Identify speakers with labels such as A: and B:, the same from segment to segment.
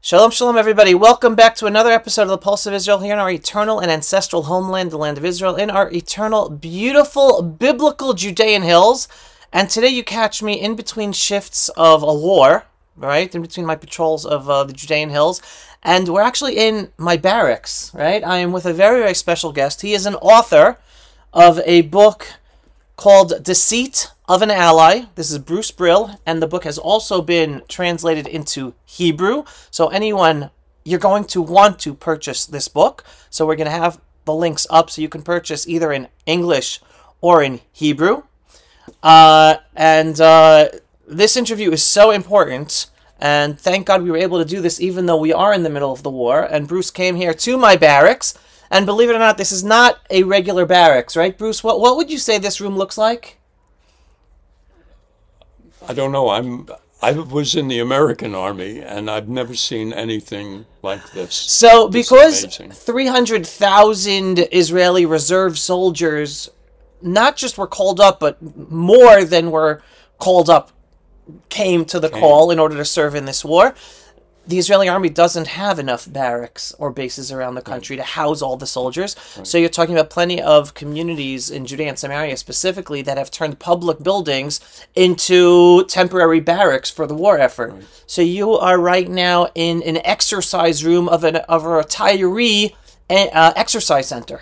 A: Shalom, shalom, everybody. Welcome back to another episode of the Pulse of Israel here in our eternal and ancestral homeland, the land of Israel, in our eternal, beautiful, biblical Judean hills. And today you catch me in between shifts of a war, right? In between my patrols of the Judean hills. And we're actually in my barracks, right? I am with a very, very special guest. He is an author of a book called Deceit of an Ally. This is Bruce Brill, and the book has also been translated into Hebrew. So anyone, you're going to want to purchase this book. So we're going to have the links up so you can purchase either in English or in Hebrew. This interview is so important, and thank God we were able to do this even though we are in the middle of the war. And Bruce came here to my barracks. And believe it or not, this is not a regular barracks, right, Bruce? What would you say this room looks like?
B: I don't know. I was in the American Army, and I've never seen anything like this.
A: So, because 300,000 Israeli reserve soldiers not just were called up, but more than were called up came to the call in order to serve in this war. The Israeli army doesn't have enough barracks or bases around the country to house all the soldiers. Right. So you're talking about plenty of communities in Judea and Samaria specifically that have turned public buildings into temporary barracks for the war effort. Right. So you are right now in an exercise room of a retiree exercise center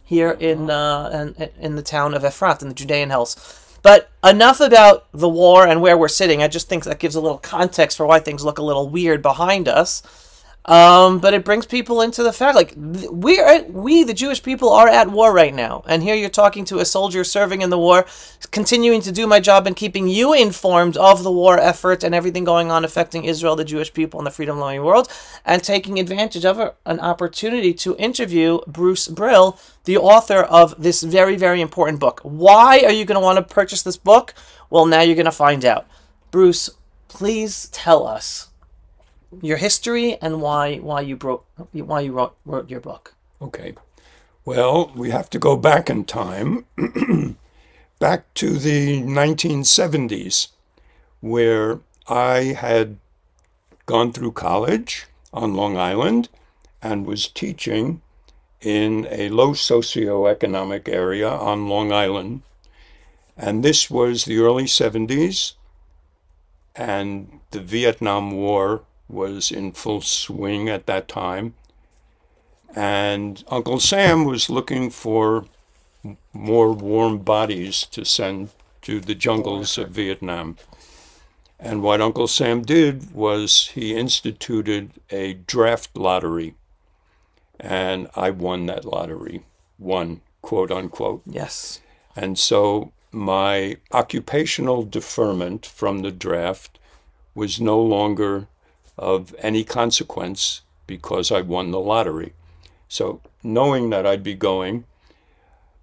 A: here in the town of Efrat in the Judean hills. But enough about the war and where we're sitting. I just think that gives a little context for why things look a little weird behind us. But it brings people into the fact, like, we, the Jewish people, are at war right now. And here you're talking to a soldier serving in the war, continuing to do my job and keeping you informed of the war effort and everything going on affecting Israel, the Jewish people, and the freedom-loving world, and taking advantage of an opportunity to interview Bruce Brill, the author of this very, very important book. Why are you going to want to purchase this book? Well, now you're going to find out. Bruce, please tell us your history and why you wrote your book.
B: Okay. Well, we have to go back in time, back to the 1970s, where I had gone through college on Long Island and was teaching in a low socioeconomic area on Long Island. And this was the early 70s, and the Vietnam War was in full swing at that time. And Uncle Sam was looking for more warm bodies to send to the jungles of Vietnam. And what Uncle Sam did was he instituted a draft lottery. And I won that lottery. Won, quote unquote.
A: Yes.
B: And so my occupational deferment from the draft was no longer of any consequence because I won the lottery. So knowing that I'd be going,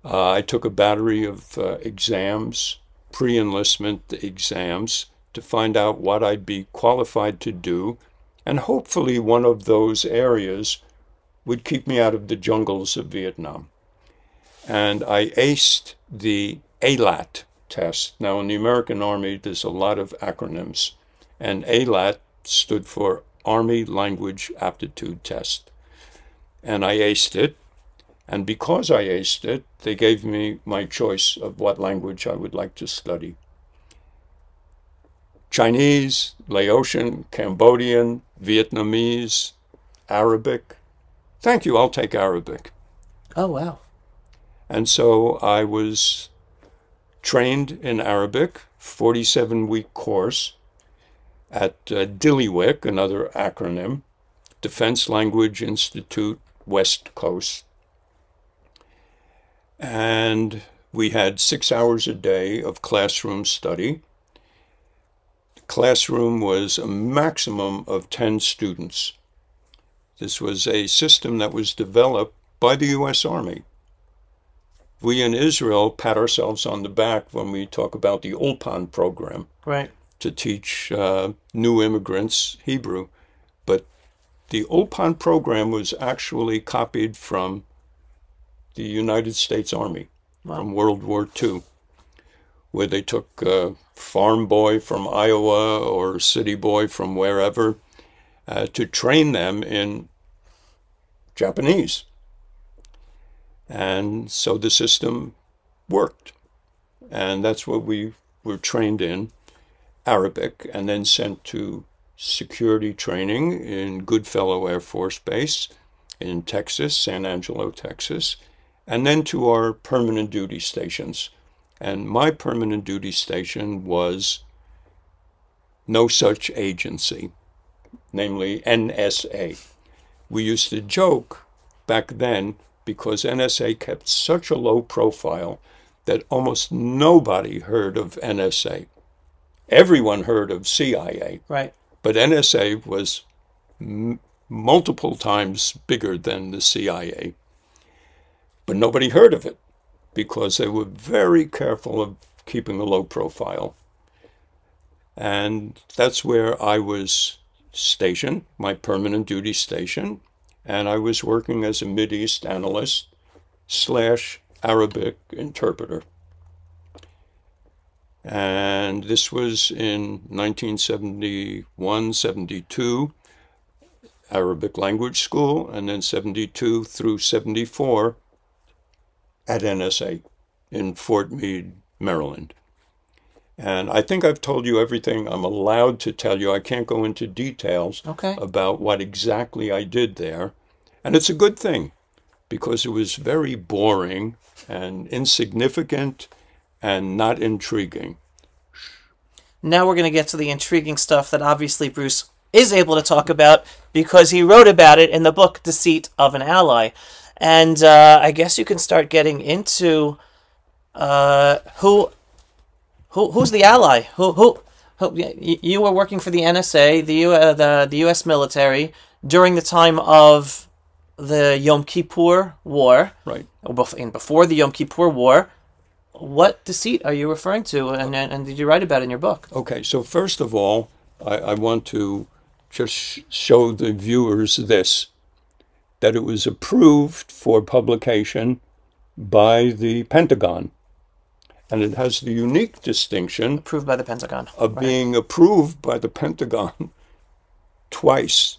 B: I took a battery of exams, pre-enlistment exams, to find out what I'd be qualified to do, and hopefully one of those areas would keep me out of the jungles of Vietnam. And I aced the ALAT test. Now in the American Army, there's a lot of acronyms, and ALAT stood for Army Language Aptitude Test. And I aced it. And because I aced it, they gave me my choice of what language I would like to study. Chinese, Laotian, Cambodian, Vietnamese, Arabic. Thank you, I'll take Arabic.
A: Oh, wow.
B: And so I was trained in Arabic, 47-week course, at Dillywick, another acronym, Defense Language Institute, West Coast. And we had 6 hours a day of classroom study. The classroom was a maximum of 10 students. This was a system that was developed by the U.S. Army. We in Israel pat ourselves on the back when we talk about the Ulpan program.
A: Right.
B: To teach new immigrants Hebrew. But the Ulpan program was actually copied from the United States Army. Wow. From World War II, where they took a farm boy from Iowa or a city boy from wherever, to train them in Japanese. And so the system worked. And that's what we were trained in, Arabic, and then sent to security training in Goodfellow Air Force Base in Texas, San Angelo, Texas, and then to our permanent duty stations. And my permanent duty station was no such agency, namely NSA. We used to joke back then because NSA kept such a low profile that almost nobody heard of NSA. Everyone heard of CIA.
A: Right.
B: But NSA was multiple times bigger than the CIA. But nobody heard of it because they were very careful of keeping a low profile. And that's where I was stationed, my permanent duty station, and I was working as a Mideast analyst / Arabic interpreter. And this was in 1971, 72, Arabic language school, and then 72 through 74 at NSA in Fort Meade, Maryland. And I think I've told you everything I'm allowed to tell you. I can't go into details about what exactly I did there. And it's a good thing because it was very boring and insignificant and not intriguing.
A: Now we're going to get to the intriguing stuff that obviously Bruce is able to talk about because he wrote about it in the book Deceit of an Ally. And I guess you can start getting into who's the ally? Who you were working for the NSA, the U.S. military during the time of the Yom Kippur War,
B: right?
A: And before the Yom Kippur War. What deceit are you referring to, and did you write about it in your book?
B: Okay, so first of all, I want to just show the viewers this, that it was approved for publication by the Pentagon. And it has the unique distinction
A: Approved by the Pentagon.
B: Of being approved by the Pentagon twice.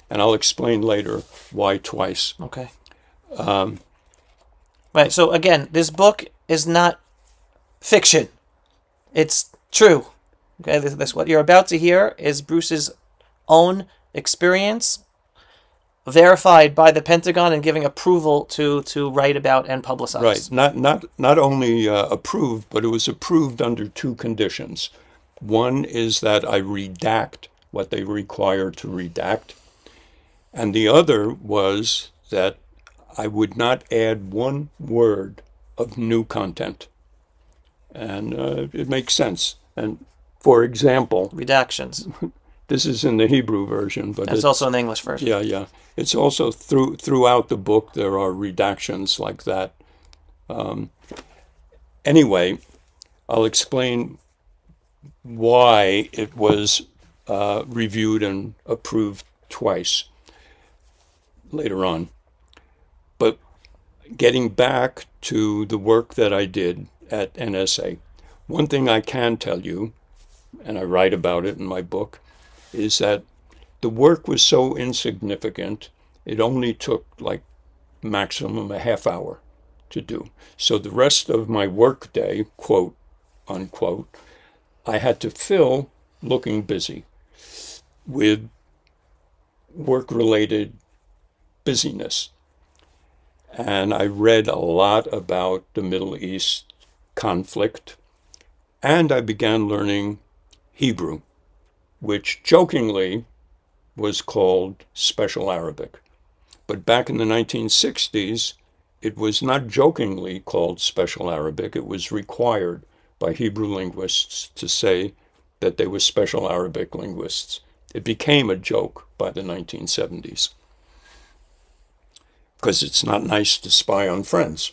B: And I'll explain later why twice.
A: Okay. Right, so again, this book is not fiction. It's true. Okay, this what you're about to hear is Bruce's own experience, verified by the Pentagon and giving approval to write about and publicize.
B: Right, not only approved, but it was approved under two conditions. One is that I redact what they require to redact, and the other was that I would not add one word of new content. And it makes sense. And for example,
A: redactions.
B: This is in the Hebrew version, but
A: it's also in the English version.
B: Yeah. It's also throughout the book there are redactions like that. Anyway, I'll explain why it was reviewed and approved twice later on. But getting back to the work that I did at NSA, one thing I can tell you, and I write about it in my book, is that the work was so insignificant, it only took like maximum a half hour to do. So the rest of my work day, quote, unquote, I had to fill looking busy with work-related busyness. And I read a lot about the Middle East conflict, and I began learning Hebrew, which jokingly was called Special Arabic. But back in the 1960s, it was not jokingly called Special Arabic. It was required by Hebrew linguists to say that they were Special Arabic linguists. It became a joke by the 1970s. Because it's not nice to spy on friends.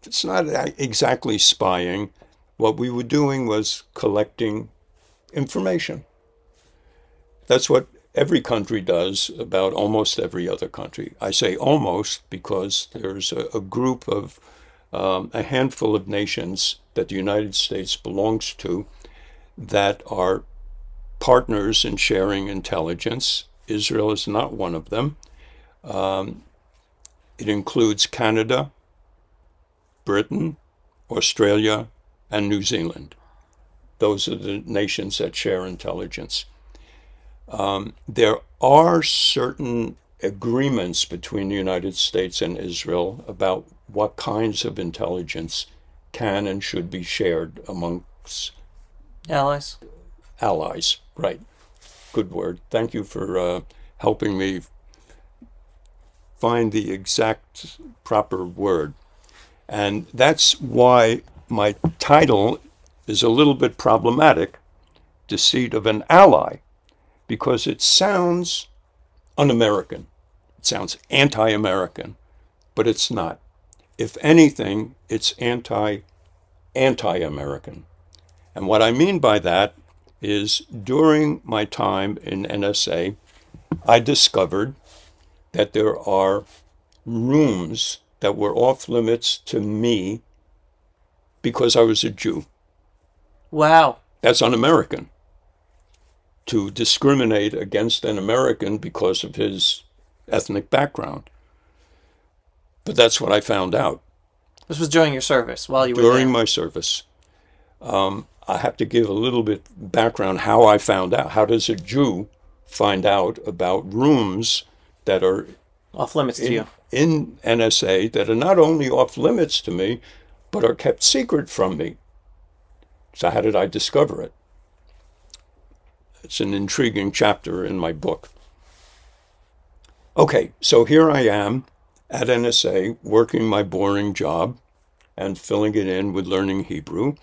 B: It's not exactly spying. What we were doing was collecting information. That's what every country does about almost every other country. I say almost because there's a group of, a handful of nations that the United States belongs to that are partners in sharing intelligence. Israel is not one of them. It includes Canada, Britain, Australia, and New Zealand. Those are the nations that share intelligence. There are certain agreements between the United States and Israel about what kinds of intelligence can and should be shared amongst
A: allies.
B: Allies, right. Good word. Thank you for helping me find the exact proper word. And that's why my title is a little bit problematic, Deceit of an Ally, because it sounds un-American. It sounds anti-American, but it's not. If anything, it's anti-American. And what I mean by that is during my time in NSA, I discovered that there are rooms that were off limits to me because I was a Jew.
A: Wow.
B: That's un-American. To discriminate against an American because of his ethnic background. But that's what I found out.
A: This was during your service, while you were
B: During
A: there.
B: my service. I have to give a little bit background how I found out. How does a Jew find out about rooms that are
A: off limits to you
B: in NSA that are not only off limits to me, but are kept secret from me? So how did I discover it? It's an intriguing chapter in my book. Okay, so here I am at NSA working my boring job and filling it in with learning Hebrew.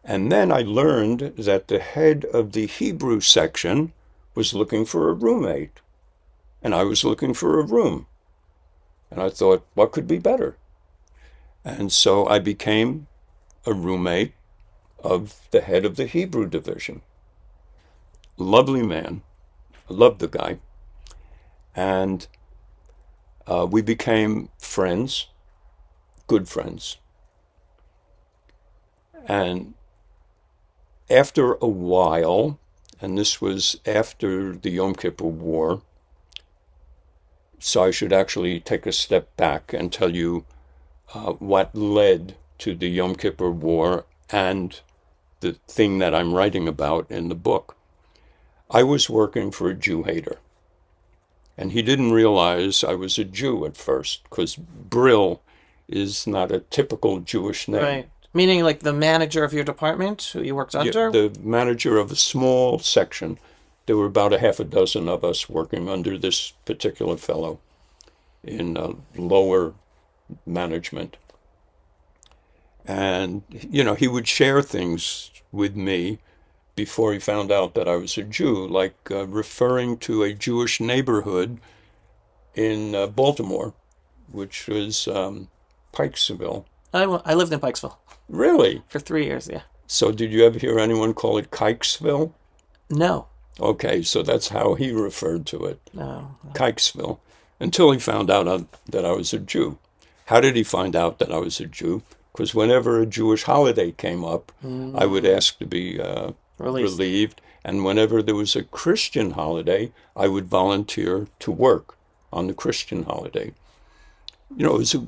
B: And then I learned that the head of the Hebrew section was looking for a roommate. And I was looking for a room. And I thought, what could be better? And so I became a roommate of the head of the Hebrew division. Lovely man. I loved the guy. And we became friends, good friends. And after a while, and this was after the Yom Kippur War, so I should actually take a step back and tell you what led to the Yom Kippur War and the thing that I'm writing about in the book. I was working for a Jew hater. And he didn't realize I was a Jew at first, because Brill is not a typical Jewish name.
A: Right. Meaning like the manager of your department who you worked under?
B: Yeah, the manager of a small section. There were about a half a dozen of us working under this particular fellow in lower management. And, you know, he would share things with me before he found out that I was a Jew, like referring to a Jewish neighborhood in Baltimore, which was Pikesville.
A: I lived in Pikesville.
B: Really?
A: For 3 years, yeah.
B: So did you ever hear anyone call it Kikesville?
A: No.
B: Okay, so that's how he referred to it.
A: No.
B: Kikesville. Until he found out that I was a Jew. How did he find out that I was a Jew? Because whenever a Jewish holiday came up, I would ask to be relieved. And whenever there was a Christian holiday, I would volunteer to work on the Christian holiday. You know, it was a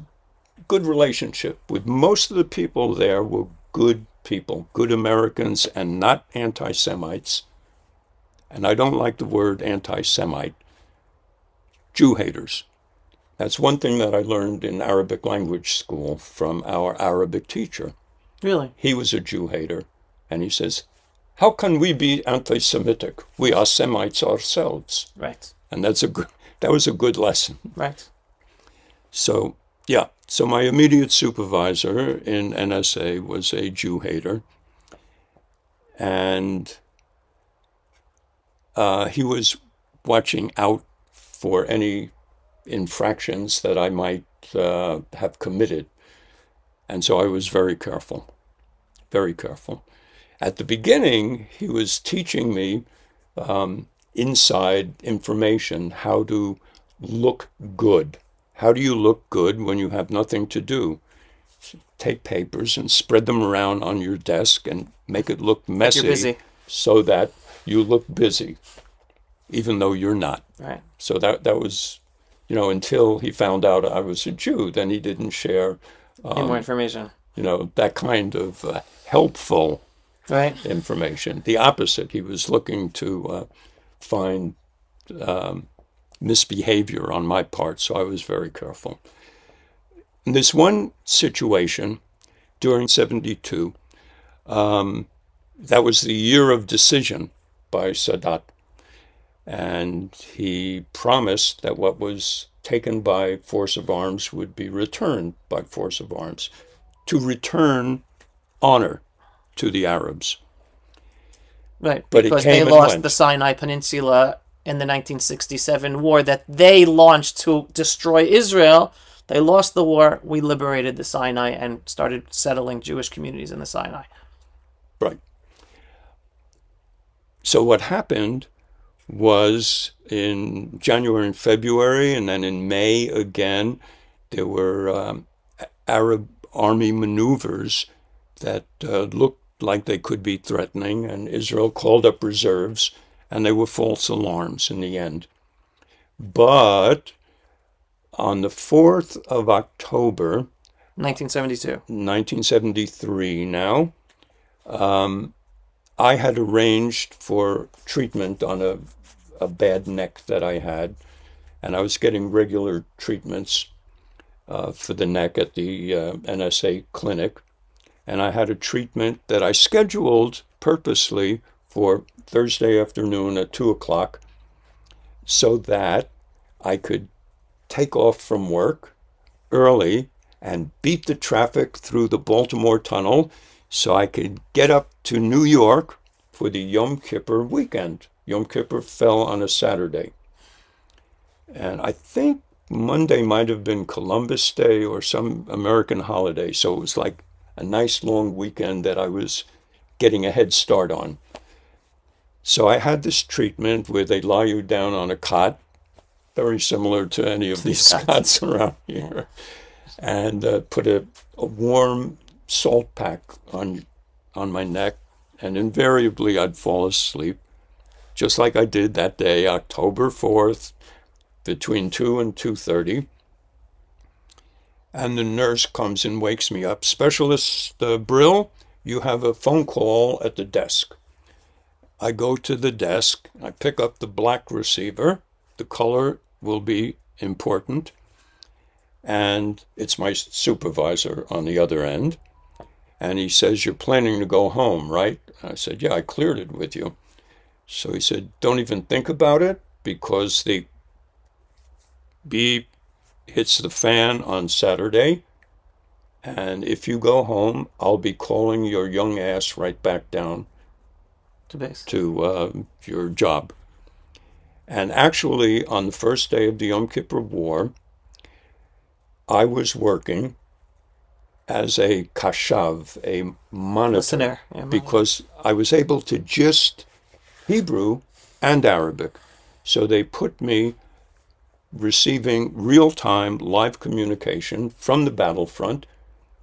B: good relationship with most of the people there were good people, good Americans, and not anti-Semites. And I don't like the word anti-Semite. Jew haters. That's one thing that I learned in Arabic language school from our Arabic teacher.
A: Really?
B: He was a Jew hater. And he says, how can we be anti-Semitic? We are Semites ourselves.
A: Right.
B: And that was a good lesson.
A: Right.
B: So, yeah. So my immediate supervisor in NSA was a Jew hater. And he was watching out for any infractions that I might have committed. And so I was very careful, very careful. At the beginning, he was teaching me inside information, how to look good. How do you look good when you have nothing to do? Take papers and spread them around on your desk and make it look messy,
A: You're busy.
B: so that you look busy, even though you're not.
A: Right.
B: So that was, until he found out I was a Jew, then he didn't share,
A: Any more information.
B: that kind of helpful
A: Right.
B: information. The opposite. He was looking to find misbehavior on my part, so I was very careful. In this one situation during 72, that was the year of decision by Sadat. And he promised that what was taken by force of arms would be returned by force of arms, to return honor to the Arabs.
A: Right,
B: But
A: because
B: it came
A: they
B: and
A: lost
B: went.
A: the Sinai Peninsula in the 1967 war that they launched to destroy Israel. They lost the war. We liberated the Sinai and started settling Jewish communities in the Sinai.
B: Right. So what happened was in January and February, and then in May again, there were Arab army maneuvers that looked like they could be threatening, and Israel called up reserves, and they were false alarms in the end. But on the 4th of October,
A: 1972.
B: 1973 now, I had arranged for treatment on a bad neck that I had, and I was getting regular treatments for the neck at the NSA clinic. And I had a treatment that I scheduled purposely for Thursday afternoon at 2 o'clock so that I could take off from work early and beat the traffic through the Baltimore Tunnel so I could get up to New York for the Yom Kippur weekend. Yom Kippur fell on a Saturday. And I think Monday might have been Columbus Day or some American holiday. So it was like a nice long weekend that I was getting a head start on. So I had this treatment where they lie you down on a cot, very similar to any of these cots around here, and put a warm salt pack on my neck, and invariably I'd fall asleep, just like I did that day, October 4th, between 2 and 2:30. And the nurse comes and wakes me up. Specialist Brill, you have a phone call at the desk. I go to the desk. I pick up the black receiver. The color will be important. And it's my supervisor on the other end. And he says, "You're planning to go home, right?" I said, "Yeah, I cleared it with you." So he said, "Don't even think about it, because the beep hits the fan on Saturday, and if you go home, I'll be calling your young ass right back down
A: To base.
B: to your job." And actually, on the first day of the Yom Kippur War, I was working as a kashav, a monitor,
A: Listener. Yeah,
B: because I was able to gist Hebrew and Arabic. So they put me receiving real-time live communication from the battlefront,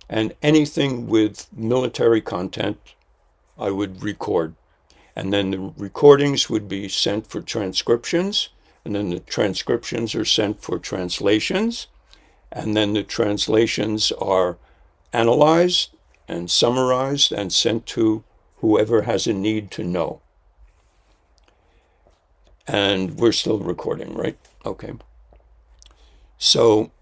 B: and anything with military content I would record. And then the recordings would be sent for transcriptions, and then the transcriptions are sent for translations, and then the translations are analyzed and summarized and sent to whoever has a need to know. And we're still recording, right? Okay. So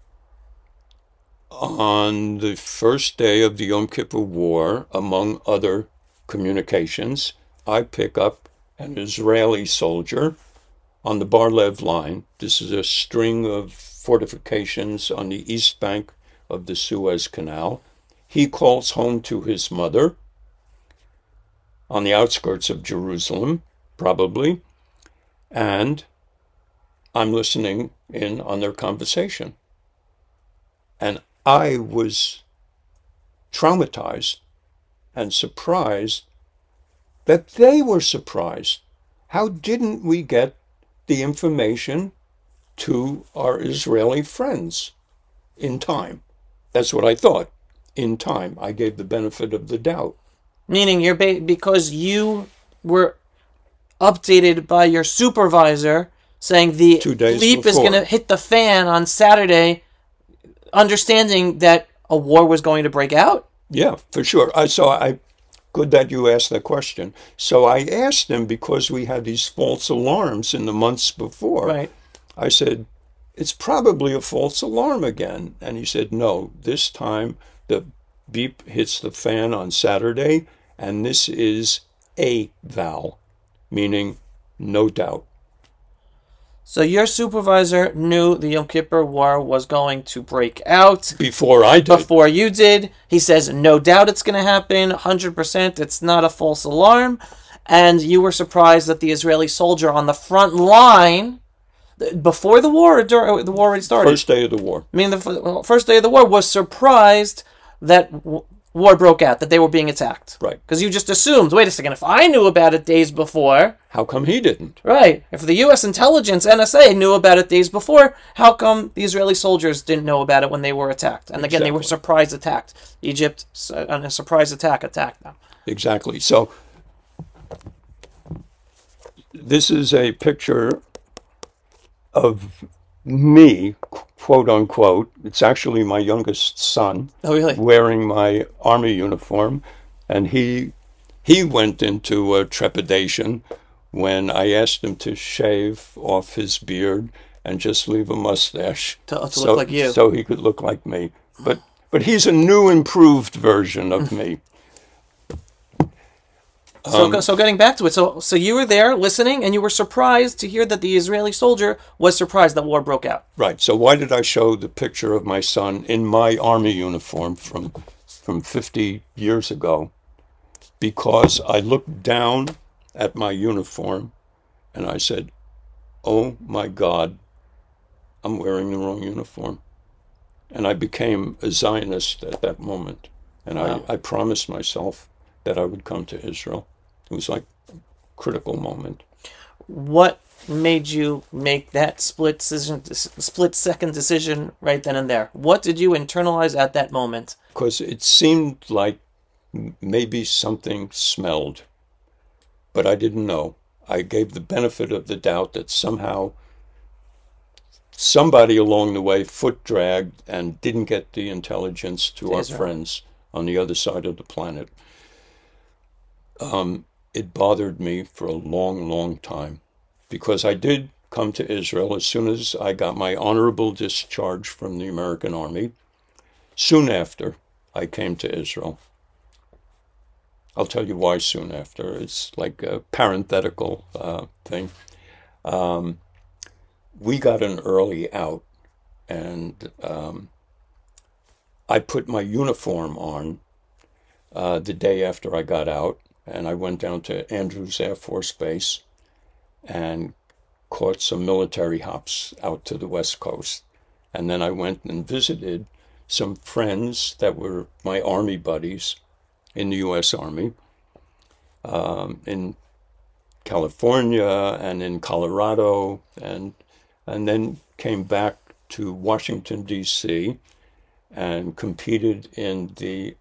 B: on the first day of the Yom Kippur War, among other communications, I pick up an Israeli soldier on the Bar-Lev line. This is a string of fortifications on the east bank of the Suez Canal. He calls home to his mother on the outskirts of Jerusalem, probably, and I'm listening in on their conversation. And I was traumatized and surprised that they were surprised. How didn't we get the information to our Israeli friends in time? That's what I thought. In time. I gave the benefit of the doubt.
A: Meaning because you were updated by your supervisor saying the
B: 2 days
A: bleep is
B: before.
A: going to hit the fan on Saturday, understanding that a war was going to break out?
B: Yeah, for sure. Good that you asked that question. So I asked him, because we had these false alarms in the months before.
A: Right.
B: I said, it's probably a false alarm again. And he said, no, this time the beep hits the fan on Saturday, and this is a val, meaning no doubt.
A: So your supervisor knew the Yom Kippur War was going to break out.
B: Before I did.
A: Before you did. He says, no doubt it's going to happen, 100%, it's not a false alarm. And you were surprised that the Israeli soldier on the front line, before the war, or during the war already started?
B: First day of the war.
A: I mean, the first day of the war, was surprised that war broke out, that they were being attacked.
B: Right.
A: Because you just assumed, wait a second, if I knew about it days before...
B: How come he didn't?
A: Right. If the U.S. Intelligence, NSA, knew about it days before, how come the Israeli soldiers didn't know about it when they were attacked? And again, they were surprise attacked. Egypt, on a surprise attacked them.
B: Exactly. So this is a picture of me, quote unquote. It's actually my youngest son.
A: Oh, really?
B: Wearing my army uniform, and he went into trepidation when I asked him to shave off his beard and just leave a mustache
A: to look like you,
B: so he could look like me. But he's a new, improved version of me.
A: So getting back to it, so you were there listening, and you were surprised to hear that the Israeli soldier was surprised that war broke out.
B: Right. So why did I show the picture of my son in my army uniform from 50 years ago? Because I looked down at my uniform and I said, oh my God, I'm wearing the wrong uniform. And I became a Zionist at that moment. And wow. I promised myself that I would come to Israel. It was like a critical moment.
A: What made you make that split-second decision right then and there? What did you internalize at that moment?
B: Because it seemed like maybe something smelled, but I didn't know. I gave the benefit of the doubt that somehow somebody along the way foot dragged and didn't get the intelligence to our friends on the other side of the planet. It bothered me for a long, long time, because I did come to Israel as soon as I got my honorable discharge from the American Army. Soon after, I came to Israel. I'll tell you why soon after. It's like a parenthetical thing. We got an early out, and I put my uniform on the day after I got out, and I went down to Andrews Air Force Base and caught some military hops out to the West Coast. And then I went and visited some friends that were my Army buddies in the U.S. Army, in California and in Colorado, and then came back to Washington, D.C., and competed in the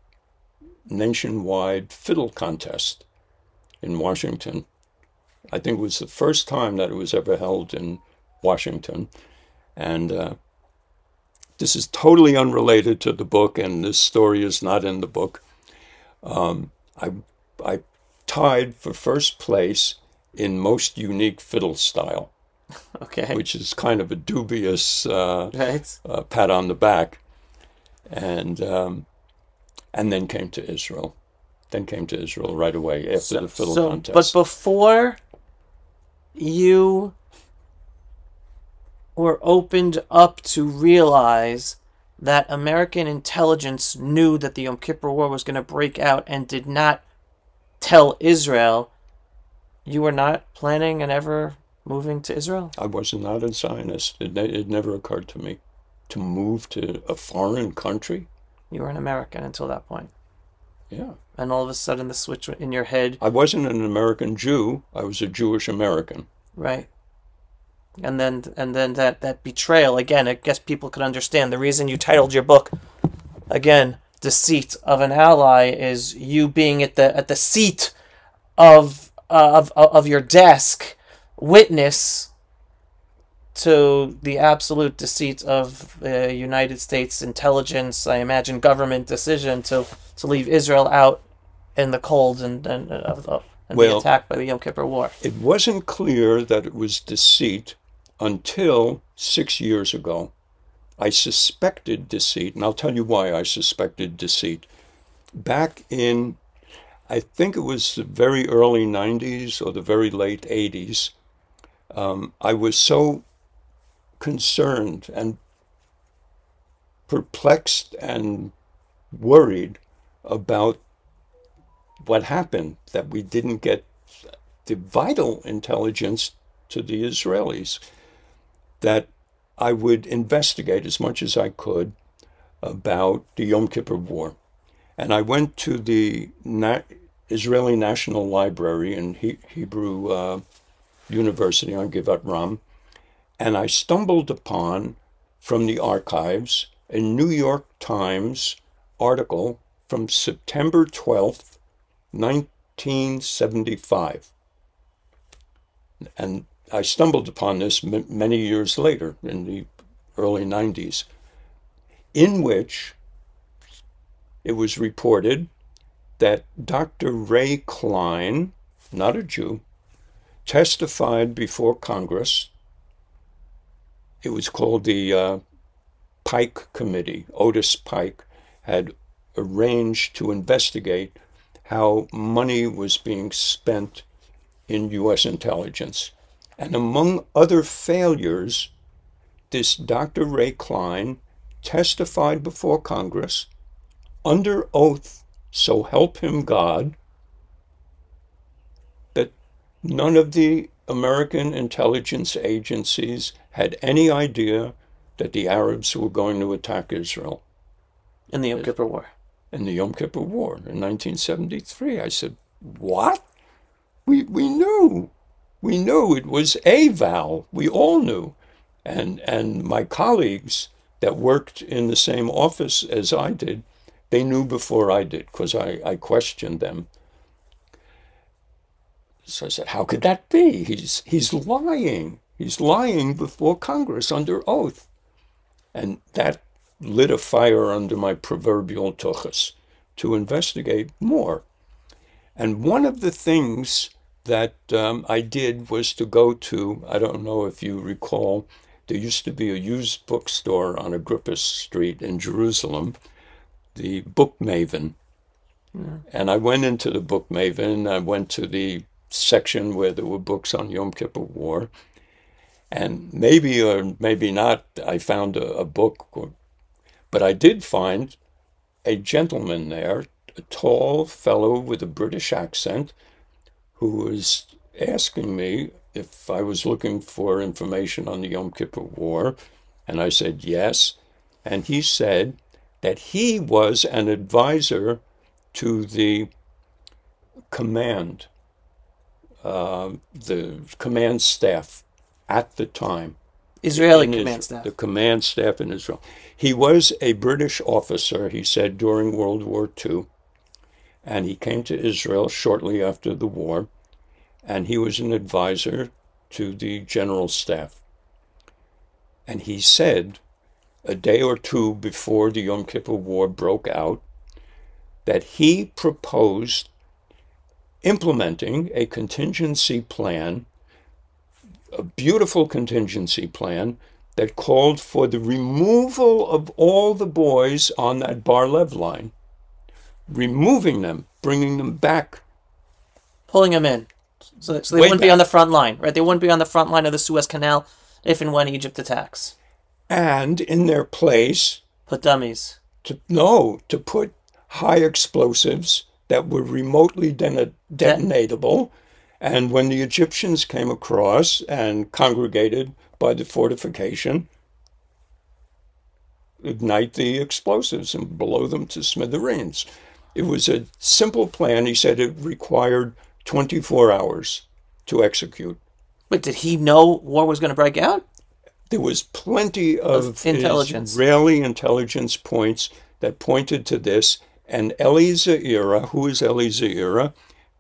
B: nationwide fiddle contest in Washington. I think it was the first time that it was ever held in Washington. And this is totally unrelated to the book, and this story is not in the book. I tied for first place in most unique fiddle style,
A: okay,
B: which is kind of a dubious
A: right.
B: Pat on the back. And then came to Israel. Then came to Israel right away after the fiddle contest.
A: But before you were opened up to realize that American intelligence knew that the Yom Kippur War was going to break out and did not tell Israel, you were not planning on ever moving to Israel?
B: I was not a Zionist. It never occurred to me to move to a foreign country.
A: You were an American until that point.
B: Yeah.
A: And all of a sudden the switch in your head.
B: I wasn't an American Jew. I was a Jewish American.
A: Right. And then that betrayal, again, I guess people could understand. The reason you titled your book, again, Deceit of an Ally, is you being at the seat of of your desk witness to the absolute deceit of United States intelligence, I imagine government decision to leave Israel out in the cold and be attacked by the Yom Kippur War.
B: It wasn't clear that it was deceit until 6 years ago. I suspected deceit, and I'll tell you why I suspected deceit. Back in, I think it was the very early 90s or the very late 80s, I was so concerned and perplexed and worried about what happened, that we didn't get the vital intelligence to the Israelis, that I would investigate as much as I could about the Yom Kippur War. And I went to the Israeli National Library in Hebrew University on Givat Ram, and I stumbled upon, from the archives, a New York Times article from September 12th, 1975. And I stumbled upon this many years later, in the early 90s, in which it was reported that Dr. Ray Klein, not a Jew, testified before Congress. It was called the Pike Committee. Otis Pike had arranged to investigate how money was being spent in U.S. intelligence. And among other failures, this Dr. Ray Klein testified before Congress under oath, so help him God, that none of the American intelligence agencies had any idea that the Arabs were going to attack Israel.
A: In the Yom Kippur War.
B: In the Yom Kippur War in 1973. I said, what? We knew. We knew it was a vow. We all knew. And my colleagues that worked in the same office as I did, they knew before I did, because I questioned them. So I said, how could that be? He's lying. He's lying before Congress under oath. And that lit a fire under my proverbial tuchus to investigate more. And one of the things that I did was to go to, I don't know if you recall, there used to be a used bookstore on Agrippa Street in Jerusalem, the Book Maven. Yeah. And I went into the Book Maven. I went to the section where there were books on Yom Kippur War. And maybe or maybe not, I found a book. But I did find a gentleman there, a tall fellow with a British accent, who was asking me if I was looking for information on the Yom Kippur War. And I said yes. And he said that he was an advisor to the command staff at the time.
A: Israeli command staff.
B: The command staff in Israel. He was a British officer, he said, during World War II. And he came to Israel shortly after the war. And he was an advisor to the general staff. And he said, a day or two before the Yom Kippur War broke out, that he proposed implementing a contingency plan, a beautiful contingency plan, that called for the removal of all the boys on that Bar-Lev line, removing them, bringing them back.
A: Pulling them in. So they wouldn't be on the front line, right? They wouldn't be on the front line of the Suez Canal if and when Egypt attacks.
B: And in their place...
A: Put dummies.
B: To put high explosives that were remotely detonatable. And when the Egyptians came across and congregated by the fortification, ignite the explosives and blow them to smithereens. It was a simple plan. He said it required 24 hours to execute.
A: But did he know war was going to break out?
B: There was plenty of
A: intelligence.
B: Israeli intelligence points that pointed to this. And Eli Ze'ira, who is Eli Ze'ira?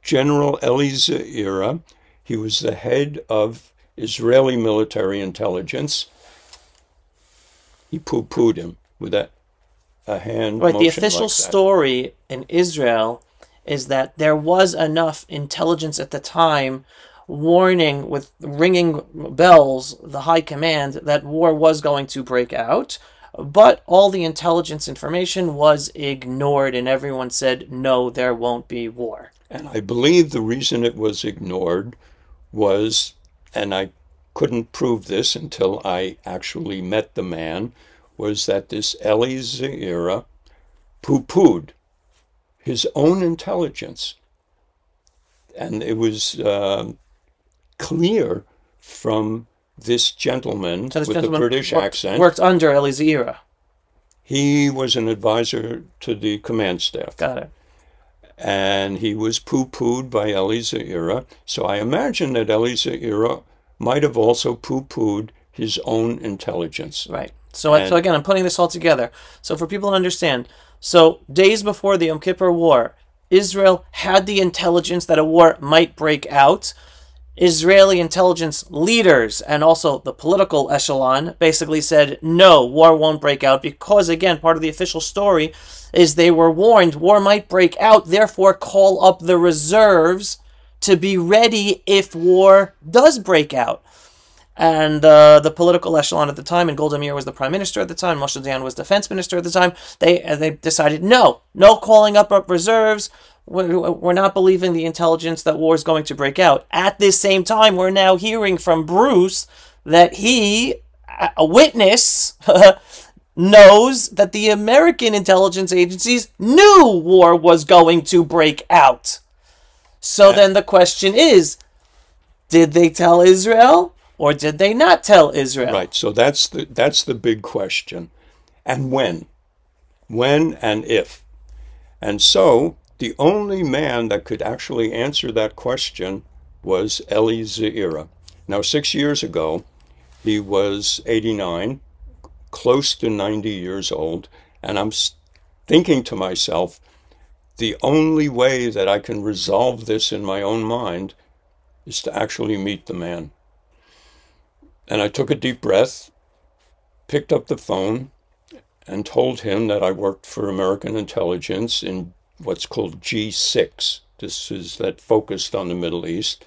B: General Eli Ze'ira. He was the head of Israeli military intelligence. He poo-pooed him with a hand
A: Right, the
B: motion
A: official
B: like that.
A: story in Israel is that there was enough intelligence at the time warning with ringing bells the high command that war was going to break out, but all the intelligence information was ignored and everyone said, no, there won't be war.
B: And I believe the reason it was ignored was, and I couldn't prove this until I actually met the man, was that this Eli Ze'ira poo-pooed his own intelligence. And it was clear from this gentleman
A: So this
B: with the
A: gentleman
B: British accent.
A: worked under Eli Ze'ira.
B: He was an advisor to the command staff.
A: Got it.
B: And he was poo-pooed by Eli Ze'ira. So I imagine that Eli Ze'ira might have also poo-pooed his own intelligence.
A: Right. So again, I'm putting this all together. So for people to understand, so days before the Yom Kippur War, Israel had the intelligence that a war might break out. Israeli intelligence leaders and also the political echelon basically said, no, war won't break out because, again, part of the official story is they were warned war might break out, therefore call up the reserves to be ready if war does break out. And the political echelon at the time, and Golda Meir was the prime minister at the time, Moshe Dayan was defense minister at the time, they decided, no calling up reserves. We're not believing the intelligence that war is going to break out. At this same time, we're now hearing from Bruce that he, a witness, knows that the American intelligence agencies knew war was going to break out. So then the question is, did they tell Israel or did they not tell Israel?
B: Right. So that's the big question. And when? When and if. And so the only man that could actually answer that question was Eli Ze'ira. Now, 6 years ago, he was 89, close to 90 years old, and I'm thinking to myself, the only way that I can resolve this in my own mind is to actually meet the man. And I took a deep breath, picked up the phone, and told him that I worked for American intelligence in what's called G6. This is that focused on the Middle East.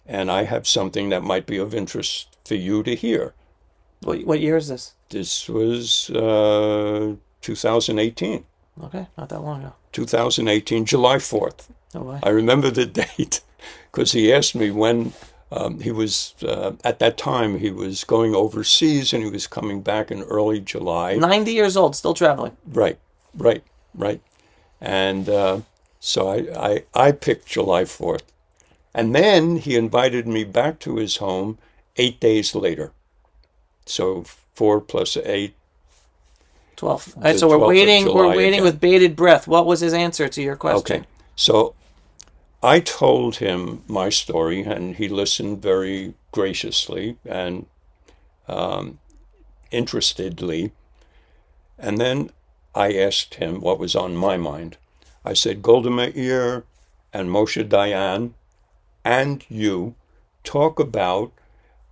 B: And I have something that might be of interest for you to hear.
A: What year is this?
B: This was 2018.
A: Okay, not that long ago.
B: 2018, July 4th.
A: Oh, wow.
B: I remember the date because he asked me when he was, at that time, he was going overseas and he was coming back in early July.
A: 90 years old, still traveling.
B: Right. And so I picked July 4th. And then he invited me back to his home 8 days later. So 4 plus 8.
A: 12. All right, so we're waiting
B: again.
A: with bated breath. What was his answer to your question?
B: Okay. So I told him my story, and he listened very graciously and interestedly. And then I asked him what was on my mind. I said, Golda Meir and Moshe Dayan and you talk about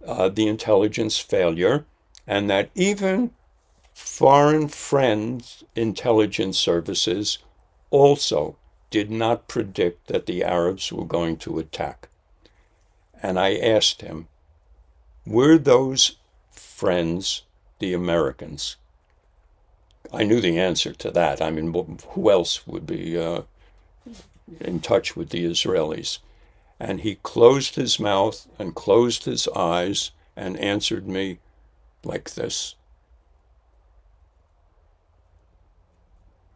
B: the intelligence failure, and that even foreign friends' intelligence services also did not predict that the Arabs were going to attack. And I asked him, were those friends the Americans? I knew the answer to that. I mean, who else would be in touch with the Israelis? And he closed his mouth and closed his eyes and answered me like this.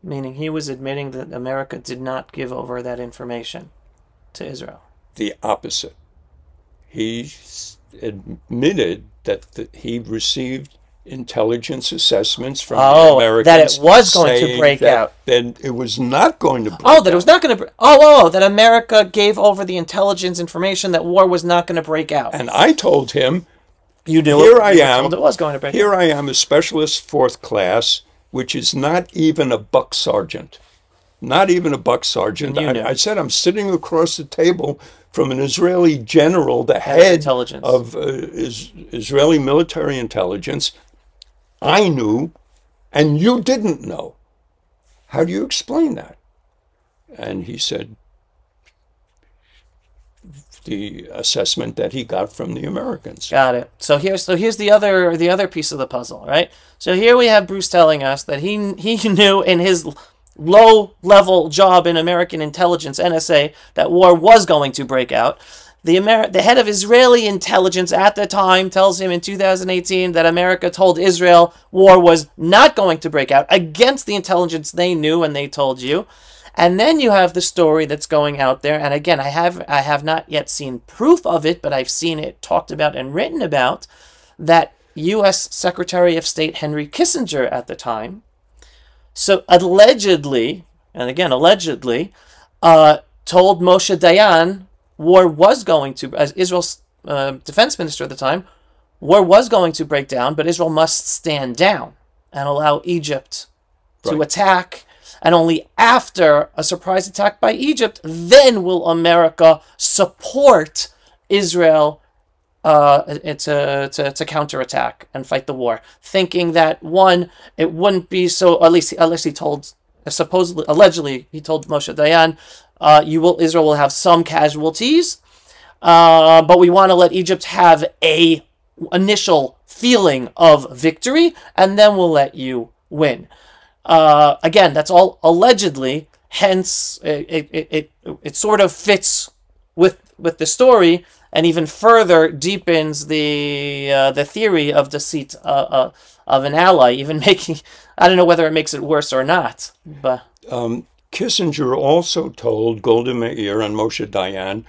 A: Meaning he was admitting that America did not give over that information to Israel.
B: The opposite. He admitted that he received intelligence assessments from the Americans.
A: That it was going to break out.
B: Then it was not going to break out.
A: That it was not going to. That America gave over the intelligence information that war was not going to break out.
B: And I told him,
A: you knew
B: here
A: it.
B: I am.
A: Told it was going to break
B: Here
A: out.
B: I am, a specialist fourth class, which is not even a buck sergeant. not even a buck sergeant. I said, I'm sitting across the table from an Israeli general, the head of Israeli military intelligence. I knew, and you didn't know. How do you explain that? And he said, the assessment that he got from the Americans.
A: Got it. So here's the other piece of the puzzle, right? So here we have Bruce telling us that he knew in his low-level job in American intelligence, NSA, that war was going to break out. The head of Israeli intelligence at the time tells him in 2018 that America told Israel war was not going to break out against the intelligence they knew and they told you. And then you have the story that's going out there, and again, I have not yet seen proof of it, but I've seen it talked about and written about, that U.S. Secretary of State Henry Kissinger at the time, so allegedly, and again allegedly, told Moshe Dayan war was going to, as Israel's defense minister at the time, war was going to break down, but Israel must stand down and allow Egypt to attack. And only after a surprise attack by Egypt, then will America support Israel to counterattack and fight the war, thinking that, one, it wouldn't be so. At least he told, allegedly, he told Moshe Dayan, Israel will have some casualties, but we want to let Egypt have a initial feeling of victory, and then we'll let you win. Again, that's all allegedly. Hence, it sort of fits with the story, and even further deepens the theory of deceit of an ally. Even making, I don't know whether it makes it worse or not. But
B: Kissinger also told Golda Meir and Moshe Dayan,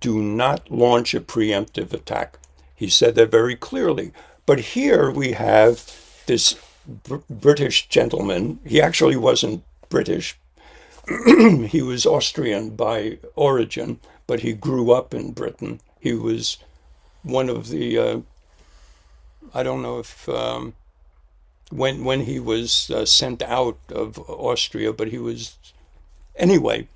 B: "Do not launch a preemptive attack." He said that very clearly. But here we have this British gentleman. He actually wasn't British. He was Austrian by origin, but he grew up in Britain. He was one of the, I don't know if, when he was sent out of Austria, but he was, anyway,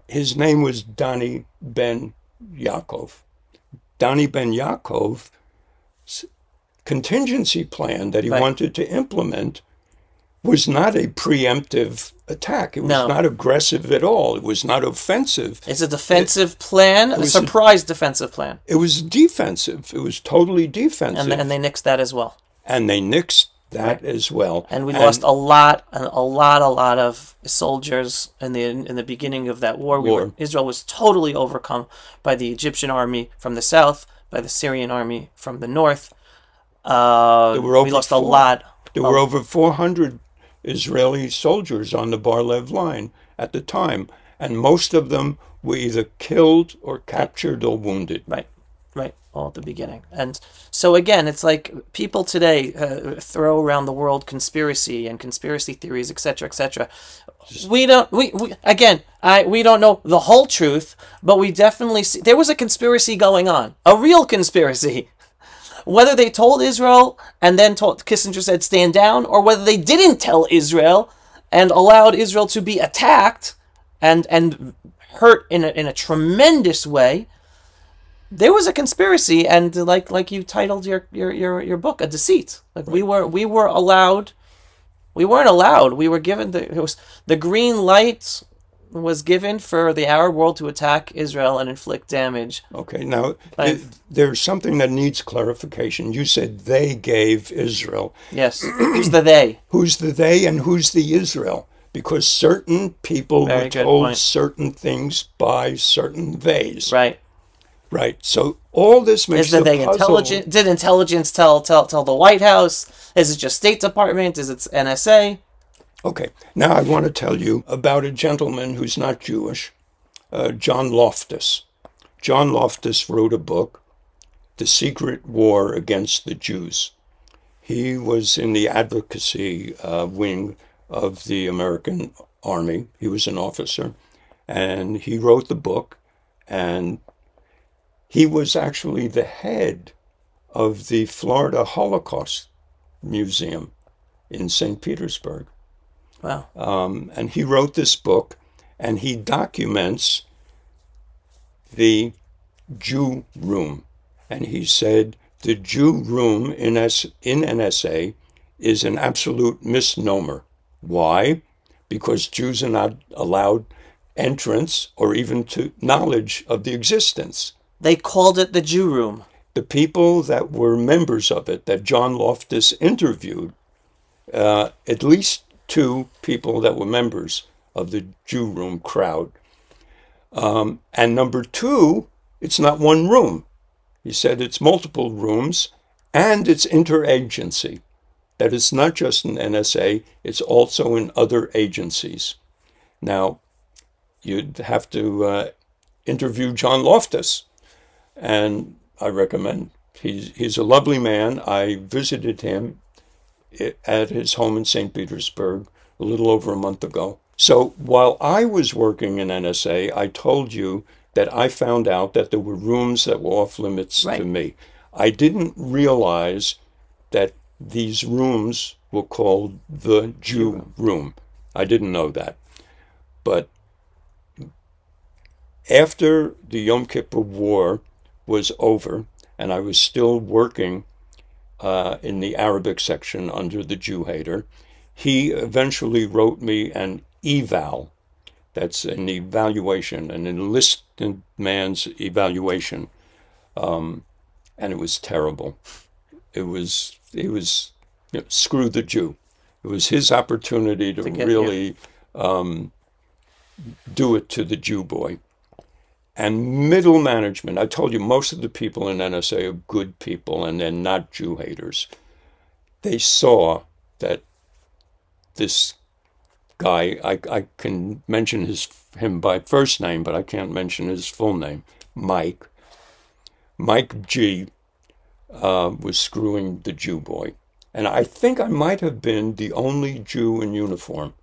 B: his name was Donnie Ben Yakov. Donnie Ben Yakov contingency plan that he wanted to implement was not a preemptive attack. It was not aggressive at all. It was not offensive.
A: It's a defensive plan, a surprise defensive plan.
B: It was defensive. It was totally defensive.
A: And they nixed that as well.
B: And they nixed that as well.
A: And we lost a lot of soldiers in the beginning of that war. Israel was totally overcome by the Egyptian army from the south, by the Syrian army from the north. We lost a lot.
B: There were over 400 Israeli soldiers on the Bar-Lev line at the time, and most of them were either killed or captured or wounded.
A: Right, all at the beginning. And so again, it's like people today throw around the world conspiracy and conspiracy theories, etc., etc. We don't know the whole truth, but we definitely see there was a conspiracy going on, a real conspiracy. Whether they told Israel and then Kissinger said stand down, or whether they didn't tell Israel and allowed Israel to be attacked and hurt in a tremendous way, there was a conspiracy. And like you titled your book, a deceit. Like we weren't allowed. We were given the green light was given for the Arab world to attack Israel and inflict damage.
B: Okay, now there's something that needs clarification. You said they gave Israel.
A: Yes. Who's the they?
B: Who's the they and who's the Israel? Because certain people were told certain things by certain theys. Right. So all this makes the puzzle.
A: Intelligence? Did intelligence tell the White House? Is it just State Department? Is it NSA?
B: Okay, now I want to tell you about a gentleman who's not Jewish, John Loftus. John Loftus wrote a book, The Secret War Against the Jews. He was in the advocacy wing of the American Army. He was an officer, and he wrote the book, and he was actually the head of the Florida Holocaust Museum in St. Petersburg.
A: Wow.
B: And he wrote this book, and he documents the Jew room. And he said the Jew room in NSA is an absolute misnomer. Why? Because Jews are not allowed entrance or even to knowledge of the existence.
A: They called it the Jew room.
B: The people that were members of it, that John Loftus interviewed, at least 2 people that were members of the Jew room crowd. And number 2, it's not one room. He said it's multiple rooms and it's interagency. That it's not just in NSA, it's also in other agencies. Now, you'd have to interview John Loftus, and I recommend. He's a lovely man. I visited him at his home in St. Petersburg a little over a month ago. So while I was working in NSA, I told you that I found out that there were rooms that were off limits to me. I didn't realize that these rooms were called the Jew room. I didn't know that. But after the Yom Kippur War was over, and I was still working in the Arabic section under the Jew hater, he eventually wrote me an eval. That's an evaluation, an enlisted man's evaluation. And it was terrible. It was screw the Jew. It was his opportunity to really do it to the Jew boy. And middle management, I told you most of the people in NSA are good people and they're not Jew haters. They saw that this guy, I can mention him by first name, but I can't mention his full name, Mike G, was screwing the Jew boy. And I think I might have been the only Jew in uniform.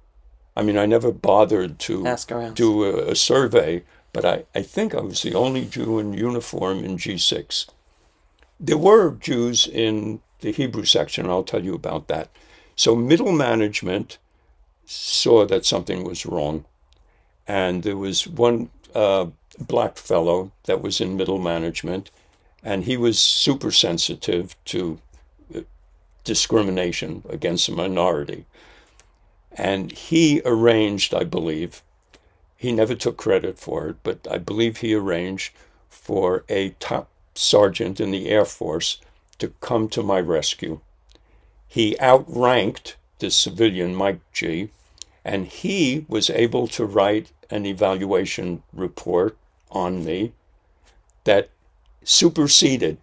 B: I mean, I never bothered to do a survey, but I think I was the only Jew in uniform in G6. There were Jews in the Hebrew section, I'll tell you about that. So middle management saw that something was wrong. And there was one black fellow that was in middle management, and he was super sensitive to discrimination against a minority. And he arranged, I believe, he never took credit for it, but I believe he arranged for a top sergeant in the Air Force to come to my rescue. He outranked this civilian, Mike G., and he was able to write an evaluation report on me that superseded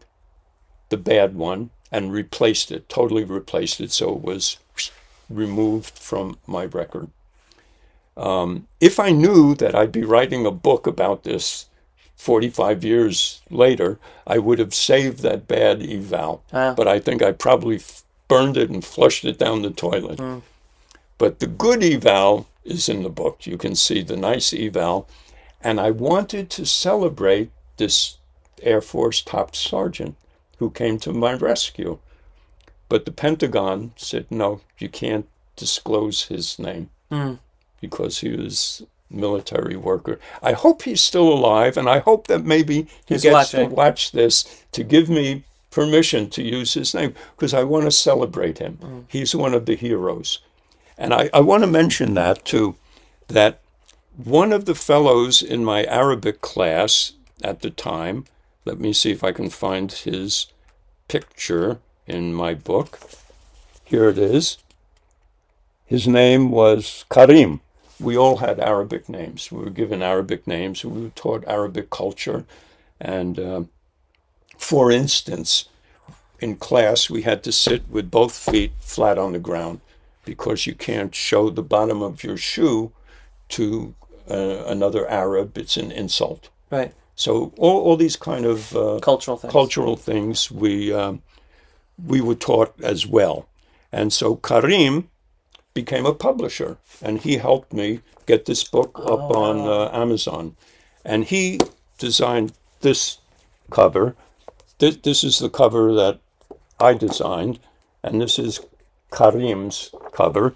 B: the bad one and replaced it, totally replaced it, so it was removed from my record. If I knew that I'd be writing a book about this 45 years later, I would have saved that bad eval. But I think I probably burned it and flushed it down the toilet. But the good eval is in the book. You can see the nice eval. And I wanted to celebrate this Air Force top sergeant who came to my rescue. But the Pentagon said, no, you can't disclose his name because he was a military worker. I hope he's still alive, and I hope that maybe he gets to watch this to give me permission to use his name, because I want to celebrate him. He's one of the heroes. And I want to mention that, too, that one of the fellows in my Arabic class at the time, let me see if I can find his picture in my book. Here it is. His name was Karim. We all had Arabic names. We were given Arabic names. We were taught Arabic culture. And for instance, in class, we had to sit with both feet flat on the ground because you can't show the bottom of your shoe to another Arab. It's an insult.
A: Right.
B: So all these kind of cultural things we were taught as well. And so Karim became a publisher, and he helped me get this book up on Amazon. And he designed this cover. This is the cover that I designed, and this is Karim's cover.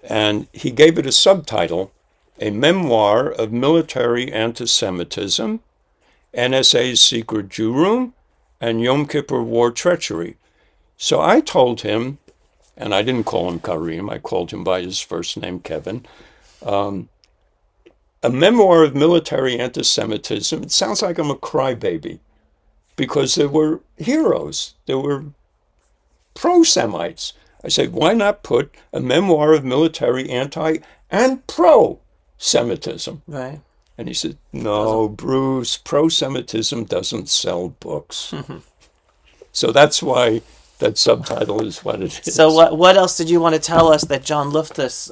B: And he gave it a subtitle, A Memoir of Military Anti-Semitism, NSA's Secret Jew Room, and Yom Kippur War Treachery. So I told him, and I didn't call him Karim, I called him by his first name, Kevin, a memoir of military anti-Semitism. It sounds like I'm a crybaby, because there were heroes, there were pro-Semites. I said, why not put a memoir of military anti and pro-Semitism?
A: Right.
B: And he said, no, Bruce, pro-Semitism doesn't sell books. So that's why that subtitle is what it is.
A: So what else did you want to tell us that John Loftus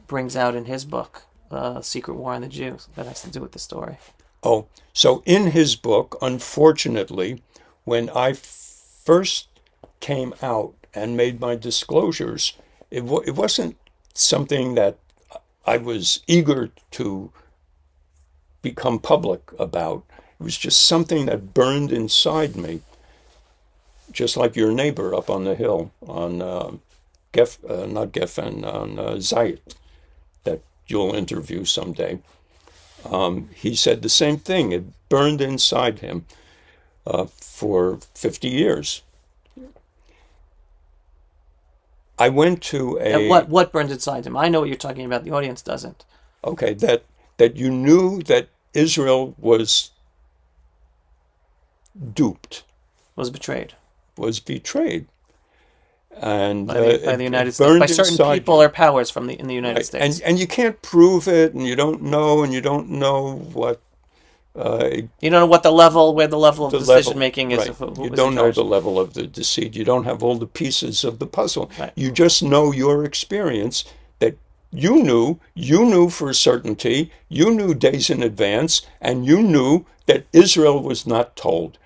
A: brings out in his book, Secret War on the Jews, that has to do with the story?
B: Oh, so in his book, unfortunately, when I first came out and made my disclosures, it wasn't something that I was eager to become public about. It was just something that burned inside me, just like your neighbor up on the hill on Zeit, that you'll interview someday. He said the same thing. It burned inside him for 50 years. I went to a...
A: What burned inside him? I know what you're talking about. The audience doesn't.
B: Okay, that you knew that Israel was duped.
A: Was betrayed.
B: And
A: by the United States, by certain people or powers in the United States.
B: And you can't prove it, and you don't know what...
A: you don't know what the level of decision making is.
B: Right. You don't know the level of the deceit. You don't have all the pieces of the puzzle.
A: Right.
B: You just know your experience, that you knew for certainty, you knew days in advance, and you knew that Israel was not told,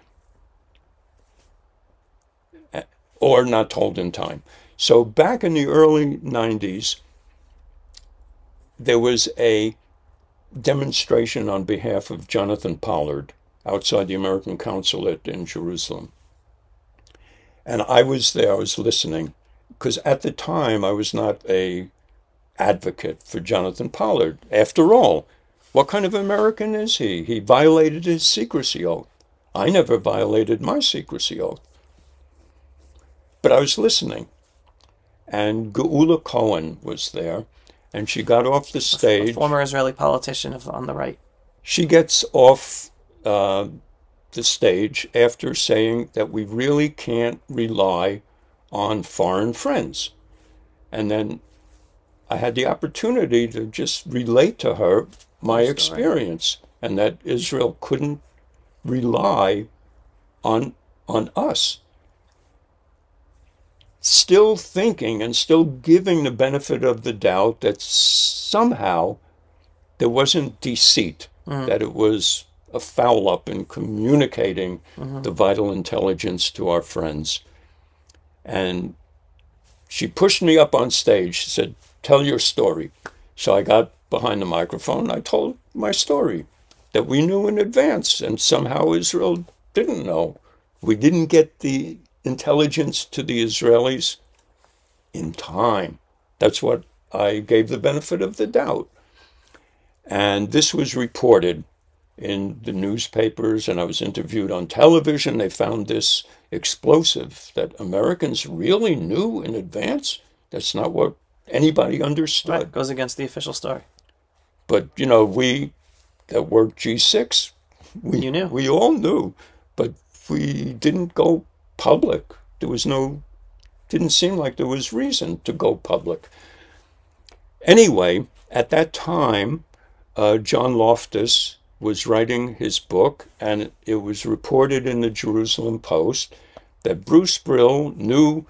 B: or not told in time. So back in the early 90s, there was a demonstration on behalf of Jonathan Pollard outside the American consulate in Jerusalem. And I was there, I was listening, because at the time I was not an advocate for Jonathan Pollard. After all, what kind of American is he? He violated his secrecy oath. I never violated my secrecy oath. But I was listening, and Gula Cohen was there, and she got off the stage.
A: A former Israeli politician on the right.
B: She gets off the stage after saying that we really can't rely on foreign friends. And then I had the opportunity to just relate to her my experience, and that Israel couldn't rely on us. Still thinking and still giving the benefit of the doubt that somehow there wasn't deceit, that it was a foul up in communicating the vital intelligence to our friends. And she pushed me up on stage. She said, tell your story. So I got behind the microphone. I told my story, that we knew in advance, and somehow Israel didn't know. We didn't get the intelligence to the Israelis in time. That's what I gave the benefit of the doubt. And this was reported in the newspapers, and I was interviewed on television. They found this explosive that Americans really knew in advance. That's not what anybody understood.
A: Right, goes against the official story.
B: But, you know, we that worked G6,
A: you knew.
B: We all knew, but we didn't go public. Didn't seem like there was reason to go public. Anyway, at that time, John Loftus was writing his book, and it was reported in the Jerusalem Post that Bruce Brill knew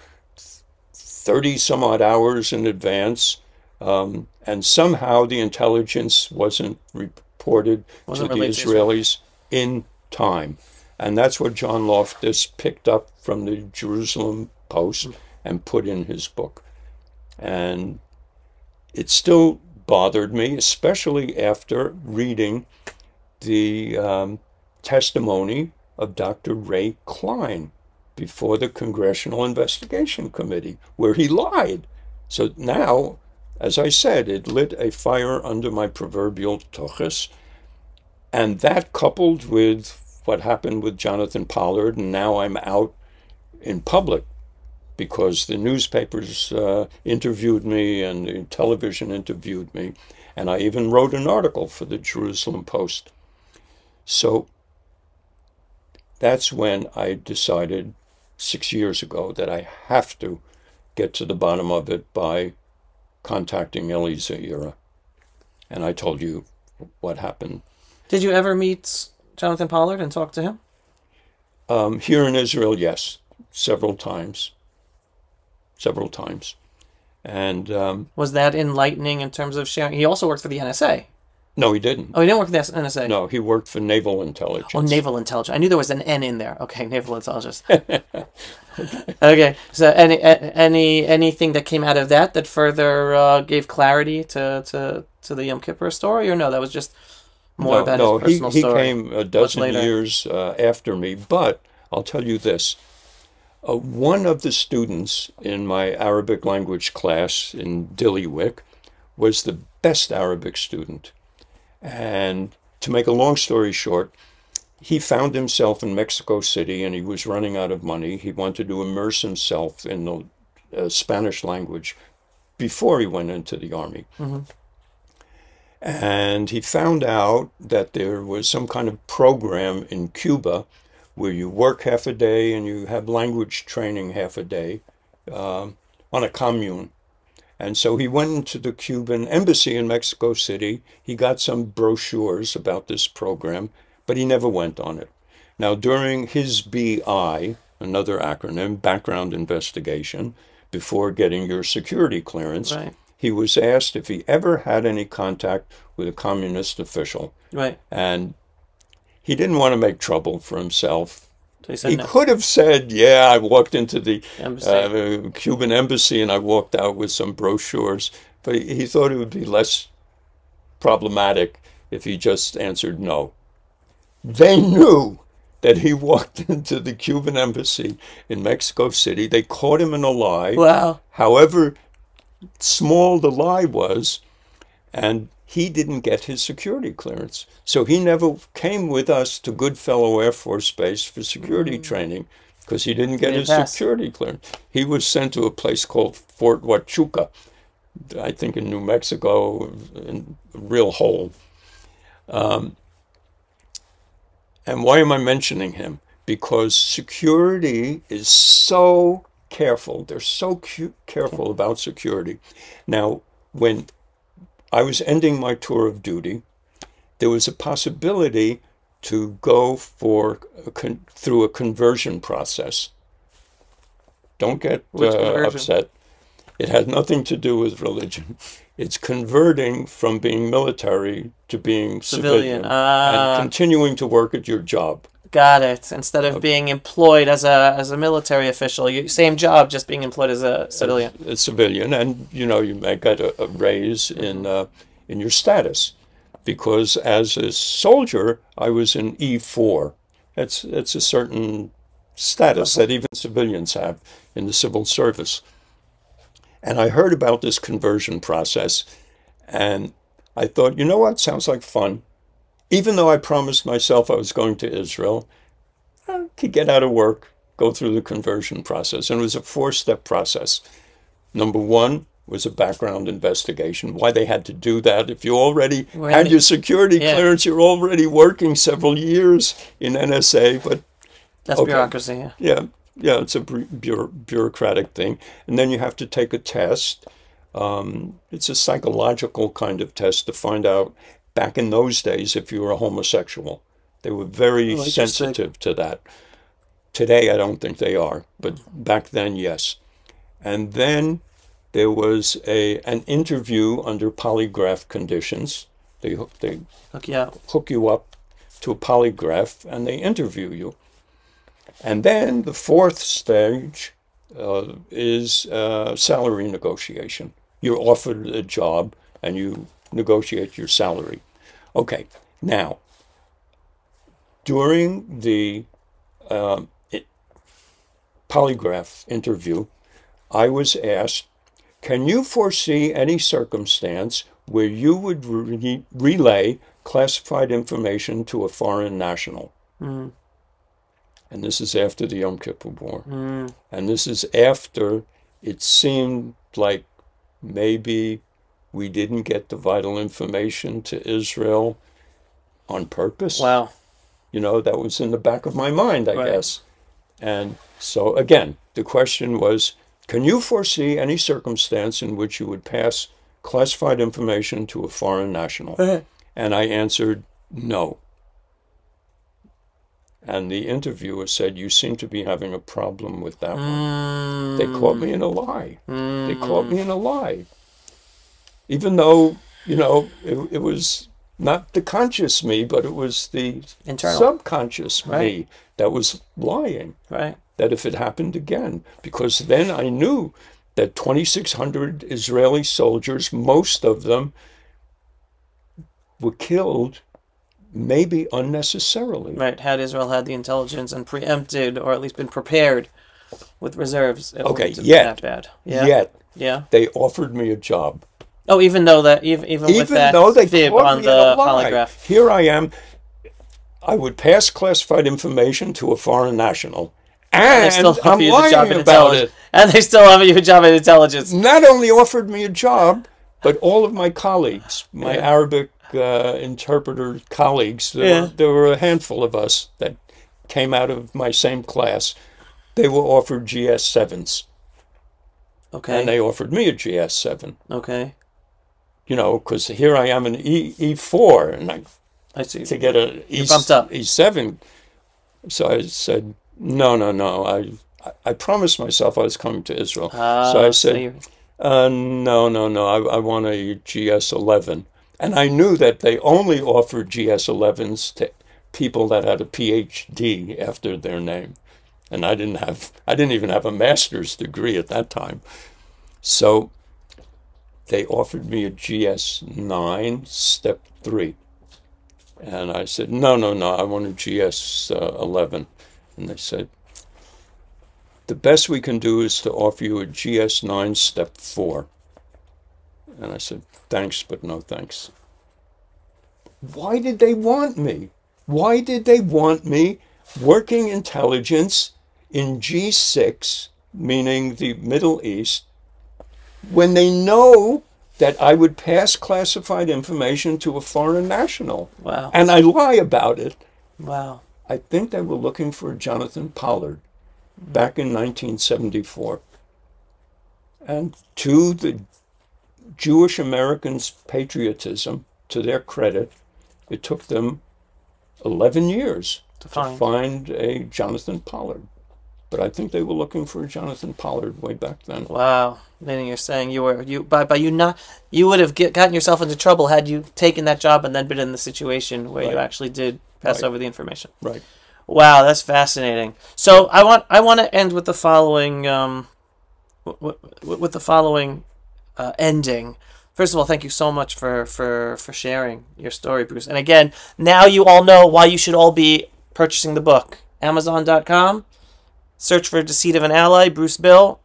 B: 30 some odd hours in advance, and somehow the intelligence wasn't reported to the Israelis in time. And that's what John Loftus picked up from the Jerusalem Post and put in his book. And it still bothered me, especially after reading the testimony of Dr. Ray Klein before the Congressional Investigation Committee, where he lied. So now as I said, it lit a fire under my proverbial toches. And that coupled with what happened with Jonathan Pollard, and now I'm out in public because the newspapers interviewed me and the television interviewed me. And I even wrote an article for the Jerusalem Post. So that's when I decided 6 years ago that I have to get to the bottom of it by contacting Eli Zaira. And I told you what happened.
A: Did you ever meet Jonathan Pollard and talk to him?
B: Here in Israel, yes, several times. Several times. And
A: was that enlightening in terms of sharing? He also worked for the NSA.
B: no, he didn't.
A: Oh, he didn't work for the NSA?
B: No, he worked for Naval Intelligence.
A: Oh, Naval Intelligence. I knew there was an N in there. Okay, Naval Intelligence. Okay, so anything that came out of that further gave clarity to the Yom Kippur story, or no, that was just more about his personal story?
B: He came a dozen years after me, but I'll tell you this. One of the students in my Arabic language class in Dillywick was the best Arabic student. And to make a long story short, he found himself in Mexico City and he was running out of money. He wanted to immerse himself in the Spanish language before he went into the army.
A: Mm-hmm.
B: And he found out that there was some kind of program in Cuba where you work half a day and you have language training half a day on a commune. And so he went into the Cuban embassy in Mexico City. He got some brochures about this program, but he never went on it. Now, during his BI, another acronym, background investigation, before getting your security clearance,
A: right,
B: he was asked if he ever had any contact with a communist official.
A: Right.
B: And he didn't want to make trouble for himself.
A: So he said
B: he
A: no.
B: could have said, yeah, I walked into the
A: Embassy.
B: Cuban embassy and I walked out with some brochures. But he thought it would be less problematic if he just answered no. They knew that he walked into the Cuban embassy in Mexico City. They caught him in a lie.
A: Wow.
B: However small the lie was, and he didn't get his security clearance. So he never came with us to Goodfellow Air Force Base for security training because he didn't get his security clearance. He was sent to a place called Fort Huachuca, I think in New Mexico, in a real hole. And why am I mentioning him? Because security is so careful. They're so careful about security. Now, when I was ending my tour of duty, there was a possibility to go through a conversion process. Don't get upset. It has nothing to do with religion. It's converting from being military to being civilian and continuing to work at your job.
A: Got it. Instead of being employed as a military official, same job, just being employed as a civilian.
B: A civilian, and you may get a raise in your status, because as a soldier I was in E4. It's a certain status that even civilians have in the civil service. And I heard about this conversion process, and I thought, you know what, sounds like fun. Even though I promised myself I was going to Israel, I could get out of work, go through the conversion process. And it was a 4-step process. Number 1 was a background investigation. Why they had to do that? If you already had your security clearance, you're already working several years in NSA. But
A: that's bureaucracy.
B: Yeah, it's a bureaucratic thing. And then you have to take a test. It's a psychological kind of test to find out, back in those days, if you were a homosexual. They were very sensitive to that. Today, I don't think they are, but back then, yes. And then there was an interview under polygraph conditions. They hook you up to a polygraph, and they interview you. And then the 4th stage is salary negotiation. You're offered a job, and you negotiate your salary. Okay, now, during the polygraph interview, I was asked, can you foresee any circumstance where you would relay classified information to a foreign national?
A: Mm.
B: And this is after the Yom Kippur War.
A: Mm.
B: And this is after it seemed like maybe we didn't get the vital information to Israel on purpose.
A: Wow.
B: You know, that was in the back of my mind, I
A: Right.
B: guess. And so, again, the question was, can you foresee any circumstance in which you would pass classified information to a foreign national? And I answered, no. And the interviewer said, you seem to be having a problem with that one. They caught me in a lie. They caught me in a lie. Even though, you know, it was not the conscious me, but it was the
A: Internal.
B: subconscious
A: Right.
B: me that was lying.
A: Right.
B: That if it happened again, because then I knew that 2,600 Israeli soldiers, most of them were killed, maybe unnecessarily.
A: Right. Had Israel had the intelligence and preempted, or at least been prepared with reserves, it
B: Okay,
A: wouldn't have been
B: yet,
A: that bad. Yeah.
B: yet,
A: Yeah.
B: they offered me a job.
A: Oh, even though that, even with that
B: though they
A: fib
B: caught
A: on
B: me in
A: the
B: a lie.
A: polygraph.
B: Here I am. I would pass classified information to a foreign national.
A: They
B: And
A: still offer
B: I'm
A: you the job in
B: lying about
A: intelligence.
B: it.
A: And they still offer you a job in intelligence.
B: Not only offered me a job, but all of my colleagues, my
A: Yeah.
B: Arabic interpreter colleagues,
A: Yeah.
B: there were a handful of us that came out of my same class. They were offered GS7s.
A: Okay.
B: And they offered me a GS7.
A: Okay.
B: You know, because here I am an E4, and
A: I see.
B: to get a
A: bumped up.
B: E7. So I said, no. I promised myself I was coming to Israel. So I said, no. I want a GS11. And I knew that they only offered GS11s to people that had a PhD after their name. And I didn't even have a master's degree at that time. So they offered me a GS9, step 3. And I said, no, I want a GS11. And they said, the best we can do is to offer you a GS9, step 4. And I said, thanks, but no thanks. Why did they want me? Why did they want me working intelligence in G6, meaning the Middle East, when they know that I would pass classified information to a foreign national?
A: Wow.
B: And I lie about it.
A: Wow.
B: I think they were looking for Jonathan Pollard back in 1974. And to the Jewish Americans' patriotism, to their credit, it took them 11 years to find a Jonathan Pollard. But I think they were looking for a Jonathan Pollard way back then.
A: Wow. Meaning you're saying you would have gotten yourself into trouble had you taken that job and then been in the situation where you actually did pass over the information.
B: Right.
A: Wow, that's fascinating. So I want to end with the following ending. First of all, thank you so much for sharing your story, Bruce. And again, now you all know why you should all be purchasing the book. Amazon.com. Search for Deceit of an Ally, Bruce Brill.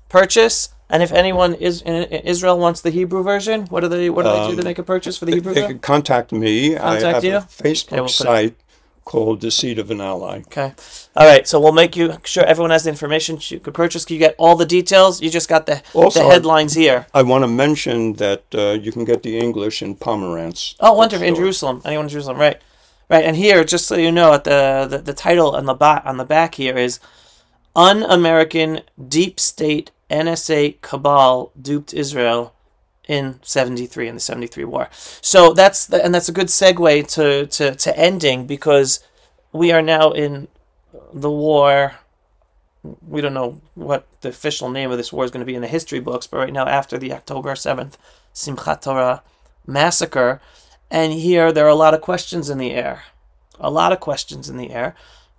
A: Purchase. And if anyone is in Israel wants the Hebrew version, what do they do to make a purchase for the Hebrew
B: They
A: version?
B: could contact me. I have
A: you?
B: a Facebook site called Deceit of an Ally.
A: Okay. All right. So we'll make sure everyone has the information you could purchase. You get all the details. You just got the headlines here.
B: I want to mention that you can get the English in Pomerantz.
A: Oh, wonderful. In Jerusalem. Anyone in Jerusalem. Right. Right. And here, just so you know, at the title on the back here is Un-American Deep State NSA Cabal Duped Israel in the 73 War. So that's a good segue to ending, because we are now in the war. We don't know what the official name of this war is going to be in the history books, but right now, after the October 7th Simchat Torah massacre, and here there are a lot of questions in the air.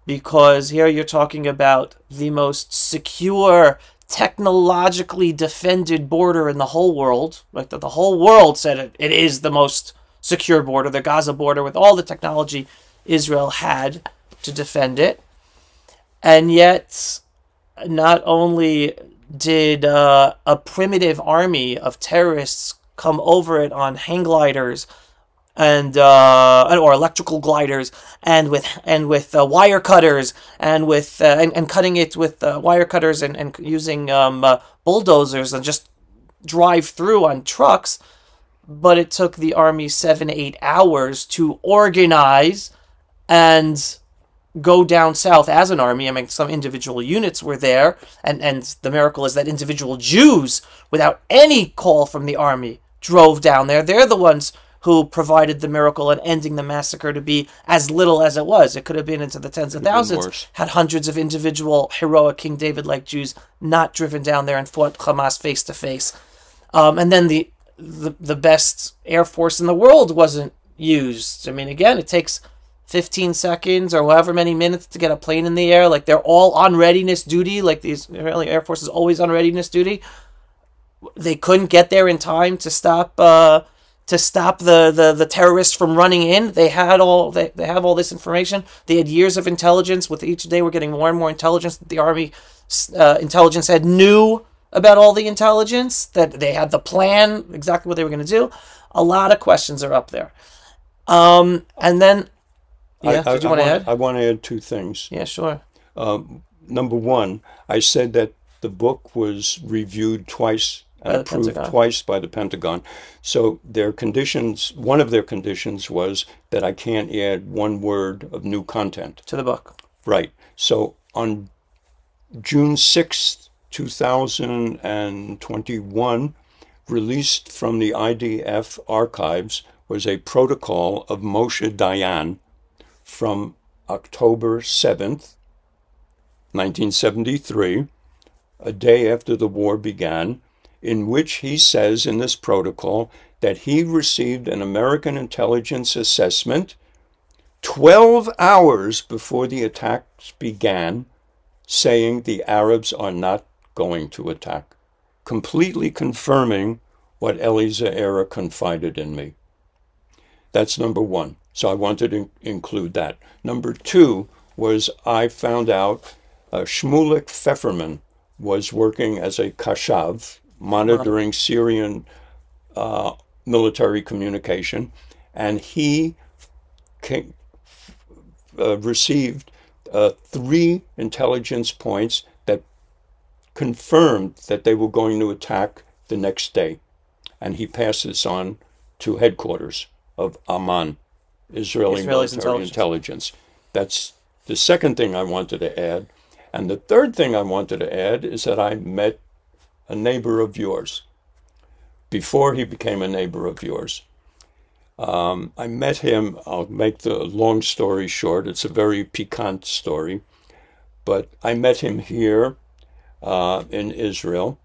A: Because here you're talking about the most secure, technologically defended border in the whole world. Like the whole world said it is the most secure border, the Gaza border, with all the technology Israel had to defend it. And yet, not only did a primitive army of terrorists come over it on hang gliders and or electrical gliders and with wire cutters and cutting it with wire cutters and using bulldozers and just drive through on trucks. But it took the army 7-8 hours to organize and go down south as an army. I mean, some individual units were there, and the miracle is that individual Jews, without any call from the army, drove down there. They're the ones who provided the miracle in ending the massacre to be as little as it was. It could have been into the tens of thousands, had hundreds of individual heroic King David-like Jews not driven down there and fought Hamas face to face. And then the best air force in the world wasn't used. I mean, again, it takes 15 seconds or however many minutes to get a plane in the air. Like, they're all on readiness duty. Like, these Israeli Air Force is always on readiness duty. They couldn't get there in time to stop the terrorists from running in. They have all this information. They had years of intelligence. With each day, we're getting more and more intelligence. The Army intelligence had knew about all the intelligence, that they had the plan, exactly what they were going to do. A lot of questions are up there. And then, did you want to add?
B: I want to add two things.
A: Yeah, sure.
B: Number one, I said that the book was reviewed twice and approved twice by the Pentagon. So their conditions, one of their conditions was that I can't add one word of new content
A: to the book.
B: Right. So on June 6th, 2021, released from the IDF archives was a protocol of Moshe Dayan from October 7th, 1973, a day after the war began, in which he says in this protocol that he received an American intelligence assessment 12 hours before the attacks began, saying the Arabs are not going to attack, completely confirming what Eliezer Era confided in me. That's number one. So I wanted to include that. Number two was I found out Shmulik Pfefferman was working as a kashav, monitoring Syrian military communication, and he received 3 intelligence points that confirmed that they were going to attack the next day. And he passed this on to headquarters of Amman, Israeli military intelligence. That's the second thing I wanted to add. And the third thing I wanted to add is that I met a neighbor of yours before he became a neighbor of yours. I met him, I'll make the long story short, it's a very piquant story, but I met him here in Israel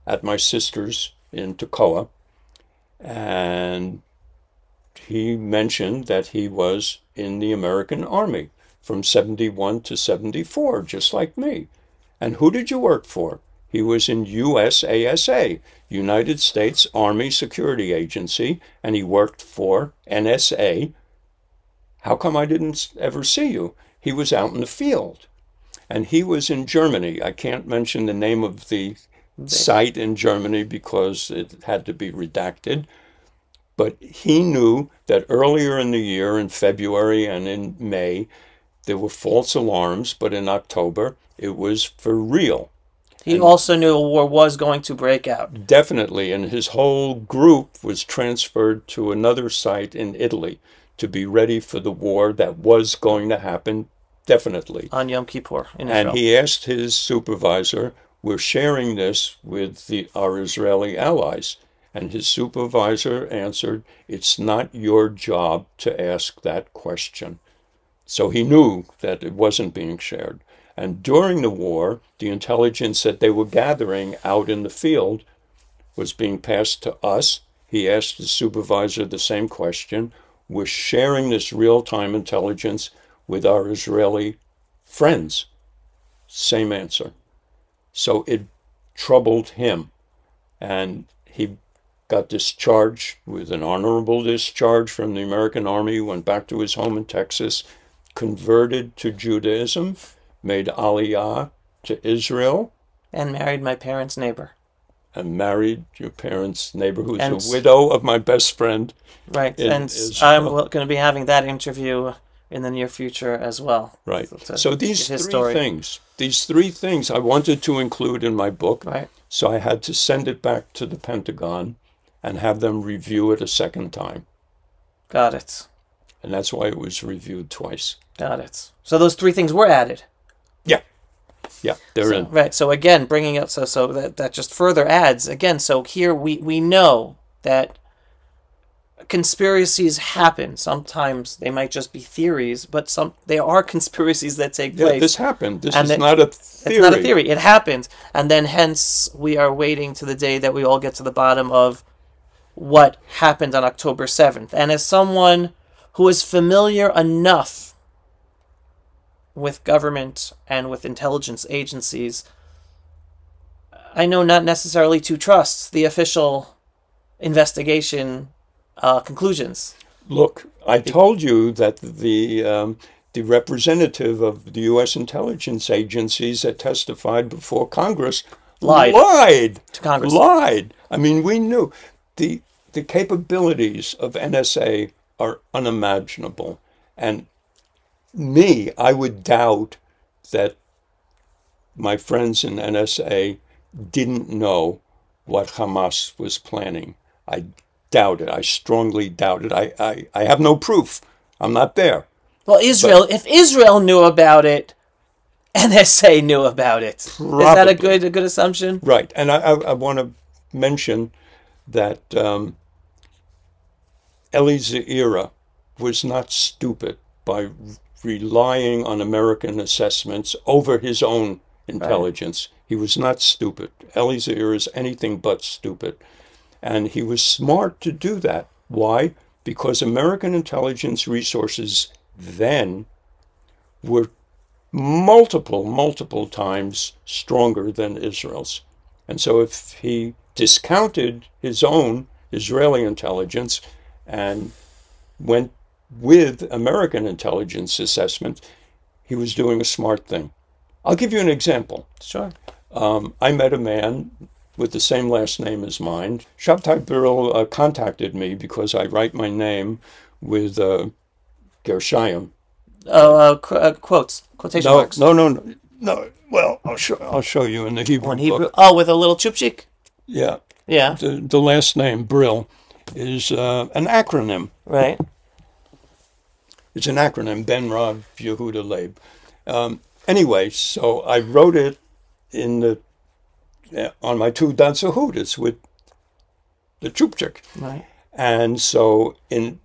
B: at my sister's in Tekoa, and he mentioned that he was in the American Army from 71 to 74, just like me. And who did you work for? He was in USASA, United States Army Security Agency, and he worked for NSA. How come I didn't ever see you? He was out in the field. And he was in Germany. I can't mention the name of the site in Germany because it had to be redacted. But he knew that earlier in the year, in February and in May, there were false alarms, but in October, it was for real.
A: He also knew a war was going to break out.
B: Definitely, and his whole group was transferred to another site in Italy to be ready for the war that was going to happen, definitely.
A: On Yom Kippur in Israel.
B: And he asked his supervisor, we're sharing this with our Israeli allies. And his supervisor answered, it's not your job to ask that question. So he knew that it wasn't being shared. And during the war, the intelligence that they were gathering out in the field was being passed to us. He asked his supervisor the same question. We're sharing this real-time intelligence with our Israeli friends. Same answer. So it troubled him. And he got discharged with an honorable discharge from the American Army, went back to his home in Texas, converted to Judaism, made Aliyah to Israel,
A: And married my parents' neighbor.
B: And married your parents' neighbor, who's
A: And
B: a widow of my best friend.
A: Right, and
B: Israel.
A: I'm going to be having that interview in the near future as well.
B: Right. So these three things I wanted to include in my book.
A: Right.
B: So I had to send it back to the Pentagon and have them review it a second time.
A: Got it.
B: And that's why it was reviewed twice.
A: Got it. So those three things were added.
B: Yeah. Yeah, they're in.
A: Right. So again, bringing up, so that just further adds, again, so here we know that conspiracies happen. Sometimes they might just be theories, but they are conspiracies that take place.
B: Yeah, this happened. This is not a theory.
A: It's not a theory. It happened. And then hence we are waiting to the day that we all get to the bottom of what happened on October 7th. And as someone who is familiar enough with government and with intelligence agencies, I know not necessarily to trust the official investigation conclusions.
B: Look, I told you that the representative of the U.S. intelligence agencies that testified before Congress lied
A: to Congress.
B: Lied. I mean, we knew the capabilities of NSA are unimaginable, and I would doubt that my friends in NSA didn't know what Hamas was planning. I doubt it. I strongly doubt it. I have no proof. I'm not there.
A: Well, if Israel knew about it, NSA knew about it.
B: Probably.
A: Is that a good assumption?
B: Right. And I want to mention that Eli Ze'ira was not stupid by relying on American assessments over his own intelligence. Right. He was not stupid. Eli Ze'ira is anything but stupid. And he was smart to do that. Why? Because American intelligence resources then were multiple times stronger than Israel's. And so if he discounted his own Israeli intelligence and went with American intelligence assessment, he was doing a smart thing. I'll give you an example.
A: Sure.
B: I met a man with the same last name as mine. Shabtai Brill contacted me because I write my name with Gershayim.
A: Quotation marks.
B: No. Well, I'll show you in the Hebrew book.
A: Oh, with a little chupchik?
B: Yeah.
A: Yeah.
B: The last name, Brill, is an acronym.
A: Right.
B: It's an acronym, Ben Rav Yehuda Leib. Anyway, so I wrote it on my two Danzahudas with the chupchik.
A: Right.
B: And so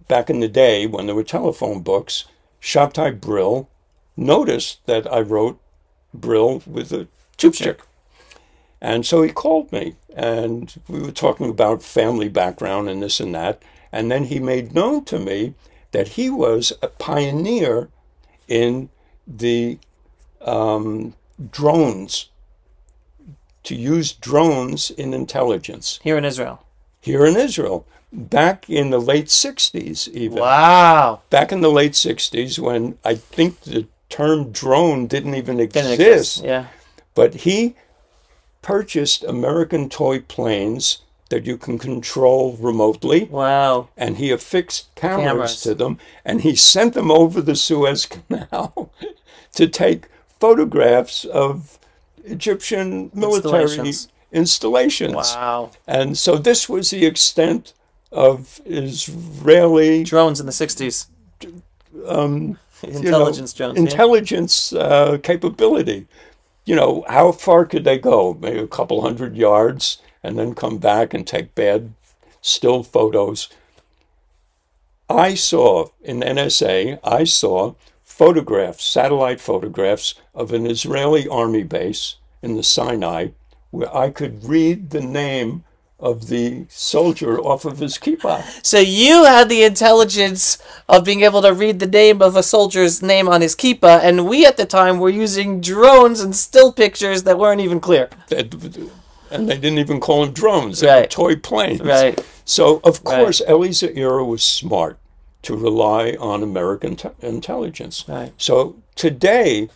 B: back in the day when there were telephone books, Shabtai Brill noticed that I wrote Brill with a chupchik. And so he called me, and we were talking about family background and this and that. And then he made known to me that he was a pioneer in the drones, to use drones in intelligence.
A: Here in Israel. Back
B: in the late 60s, even.
A: Wow.
B: Back in the late 60s, when I think the term drone didn't even exist.
A: Yeah.
B: But he purchased American toy planes that you can control remotely.
A: Wow.
B: And he affixed cameras to them, and he sent them over the Suez Canal to take photographs of Egyptian military installations.
A: Wow.
B: And so this was the extent of Israeli
A: drones in the 60s. Intelligence drones.
B: Intelligence capability. How far could they go? Maybe a couple hundred yards, and then come back and take bad still photos. I saw in NSA, photographs, satellite photographs of an Israeli army base in the Sinai, where I could read the name of the soldier off of his kippah.
A: So you had the intelligence of being able to read the name of a soldier's name on his kippah, and we at the time were using drones and still pictures that weren't even clear.
B: And they didn't even call them drones. They were toy planes.
A: Right.
B: So, of course, Eli Ze'ira was smart to rely on American intelligence.
A: Right.
B: So today,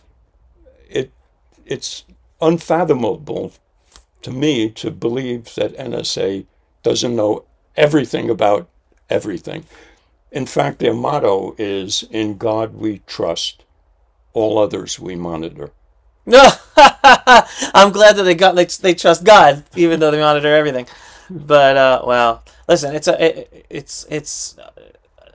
B: it's unfathomable to me to believe that NSA doesn't know everything about everything. In fact, their motto is, "In God we trust, all others we monitor."
A: No, I'm glad that they trust God, even though they monitor everything. But wow, listen, it's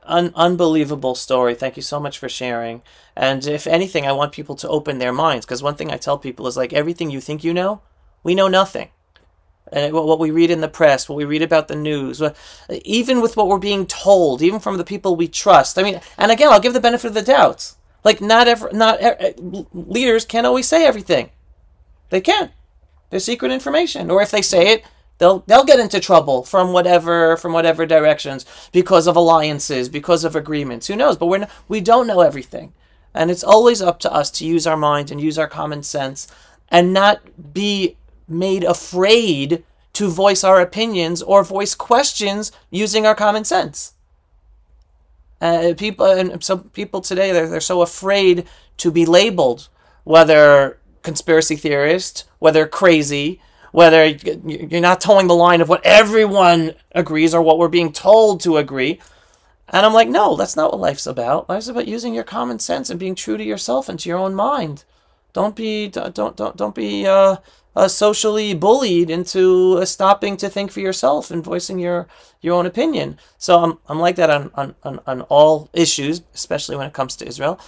A: an unbelievable story. Thank you so much for sharing. And if anything, I want people to open their minds, because one thing I tell people is, like, everything you think you know, we know nothing. And what we read in the press, what we read about the news, even with what we're being told, even from the people we trust. I mean, and again, I'll give the benefit of the doubt. Like, leaders can't always say everything. They can't. There's secret information, or if they say it, they'll get into trouble from whatever directions, because of alliances, because of agreements. Who knows? But we don't know everything, and it's always up to us to use our mind and use our common sense, and not be made afraid to voice our opinions or voice questions using our common sense. Some people today, they're so afraid to be labeled, whether conspiracy theorist, whether crazy, whether you're not towing the line of what everyone agrees or what we're being told to agree. And I'm like, no, that's not what life's about. Life's about using your common sense and being true to yourself and to your own mind. Don't be socially bullied into stopping to think for yourself and voicing your own opinion. So I'm like that on all issues, especially when it comes to Israel.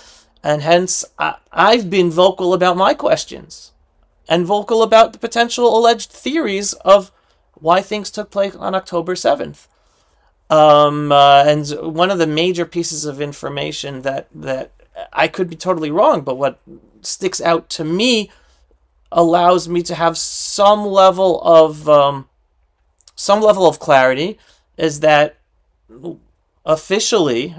A: And hence, I've been vocal about my questions and vocal about the potential alleged theories of why things took place on October 7th. And one of the major pieces of information that I could be totally wrong, but what sticks out to me allows me to have some level of clarity, is that officially,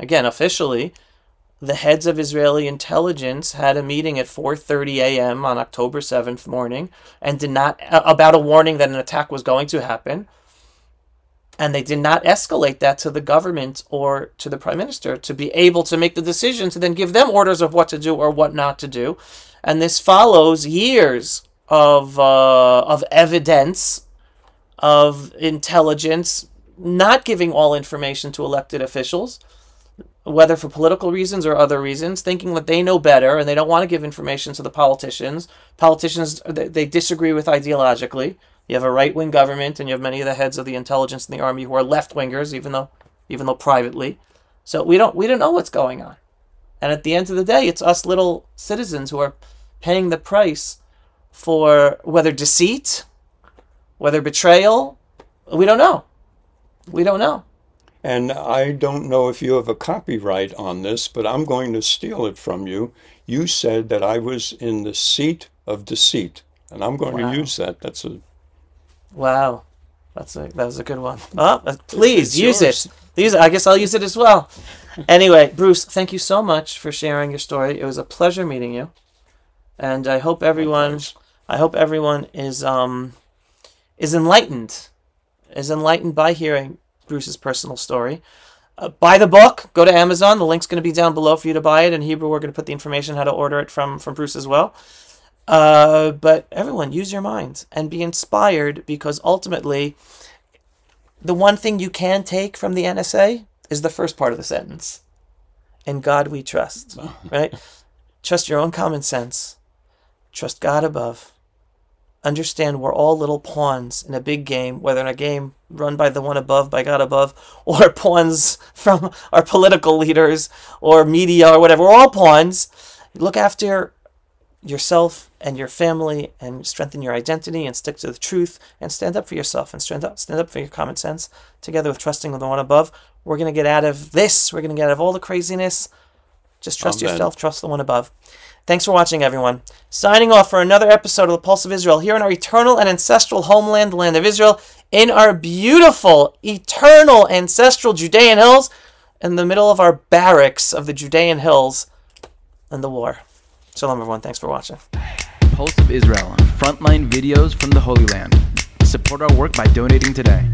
A: the heads of Israeli intelligence had a meeting at 4:30 a.m. on October 7th morning, and about a warning that an attack was going to happen. And they did not escalate that to the government or to the prime minister to be able to make the decision to then give them orders of what to do or what not to do. And this follows years of evidence, of intelligence, not giving all information to elected officials, whether for political reasons or other reasons, thinking that they know better and they don't want to give information to the politicians. Politicians, they disagree with ideologically. You have a right-wing government, and you have many of the heads of the intelligence and the army who are left-wingers, even though privately. So we don't know what's going on. And at the end of the day, it's us little citizens who are paying the price for whether deceit, whether betrayal. We don't know. We don't know.
B: And I don't know if you have a copyright on this, but I'm going to steal it from you. You said that I was in the seat of deceit, and I'm going to use that.
A: Wow, that was a good one. Oh, please use it. I guess I'll use it as well. Anyway, Bruce, thank you so much for sharing your story. It was a pleasure meeting you, and I hope everyone is enlightened by hearing Bruce's personal story. Buy the book. Go to Amazon. The link's going to be down below for you to buy it. In Hebrew, we're going to put the information how to order it from Bruce as well. But everyone, use your minds and be inspired, because ultimately, the one thing you can take from the NSA is the first part of the sentence. In God we trust, right? Trust your own common sense. Trust God above. Understand we're all little pawns in a big game, whether in a game run by the one above, by God above, or pawns from our political leaders or media or whatever. We're all pawns. Look after yourself and your family, and strengthen your identity, and stick to the truth, and stand up for yourself, and stand up for your common sense, together with trusting the one above. We're going to get out of this. We're going to get out of all the craziness. Just trust yourself, trust the one above. Thanks for watching, everyone. Signing off for another episode of The Pulse of Israel, here in our eternal and ancestral homeland, the land of Israel, in our beautiful, eternal, ancestral Judean hills, in the middle of our barracks of the Judean hills and the war. Shalom, everyone. Thanks for watching.
C: Pulse of Israel, frontline videos from the Holy Land. Support our work by donating today.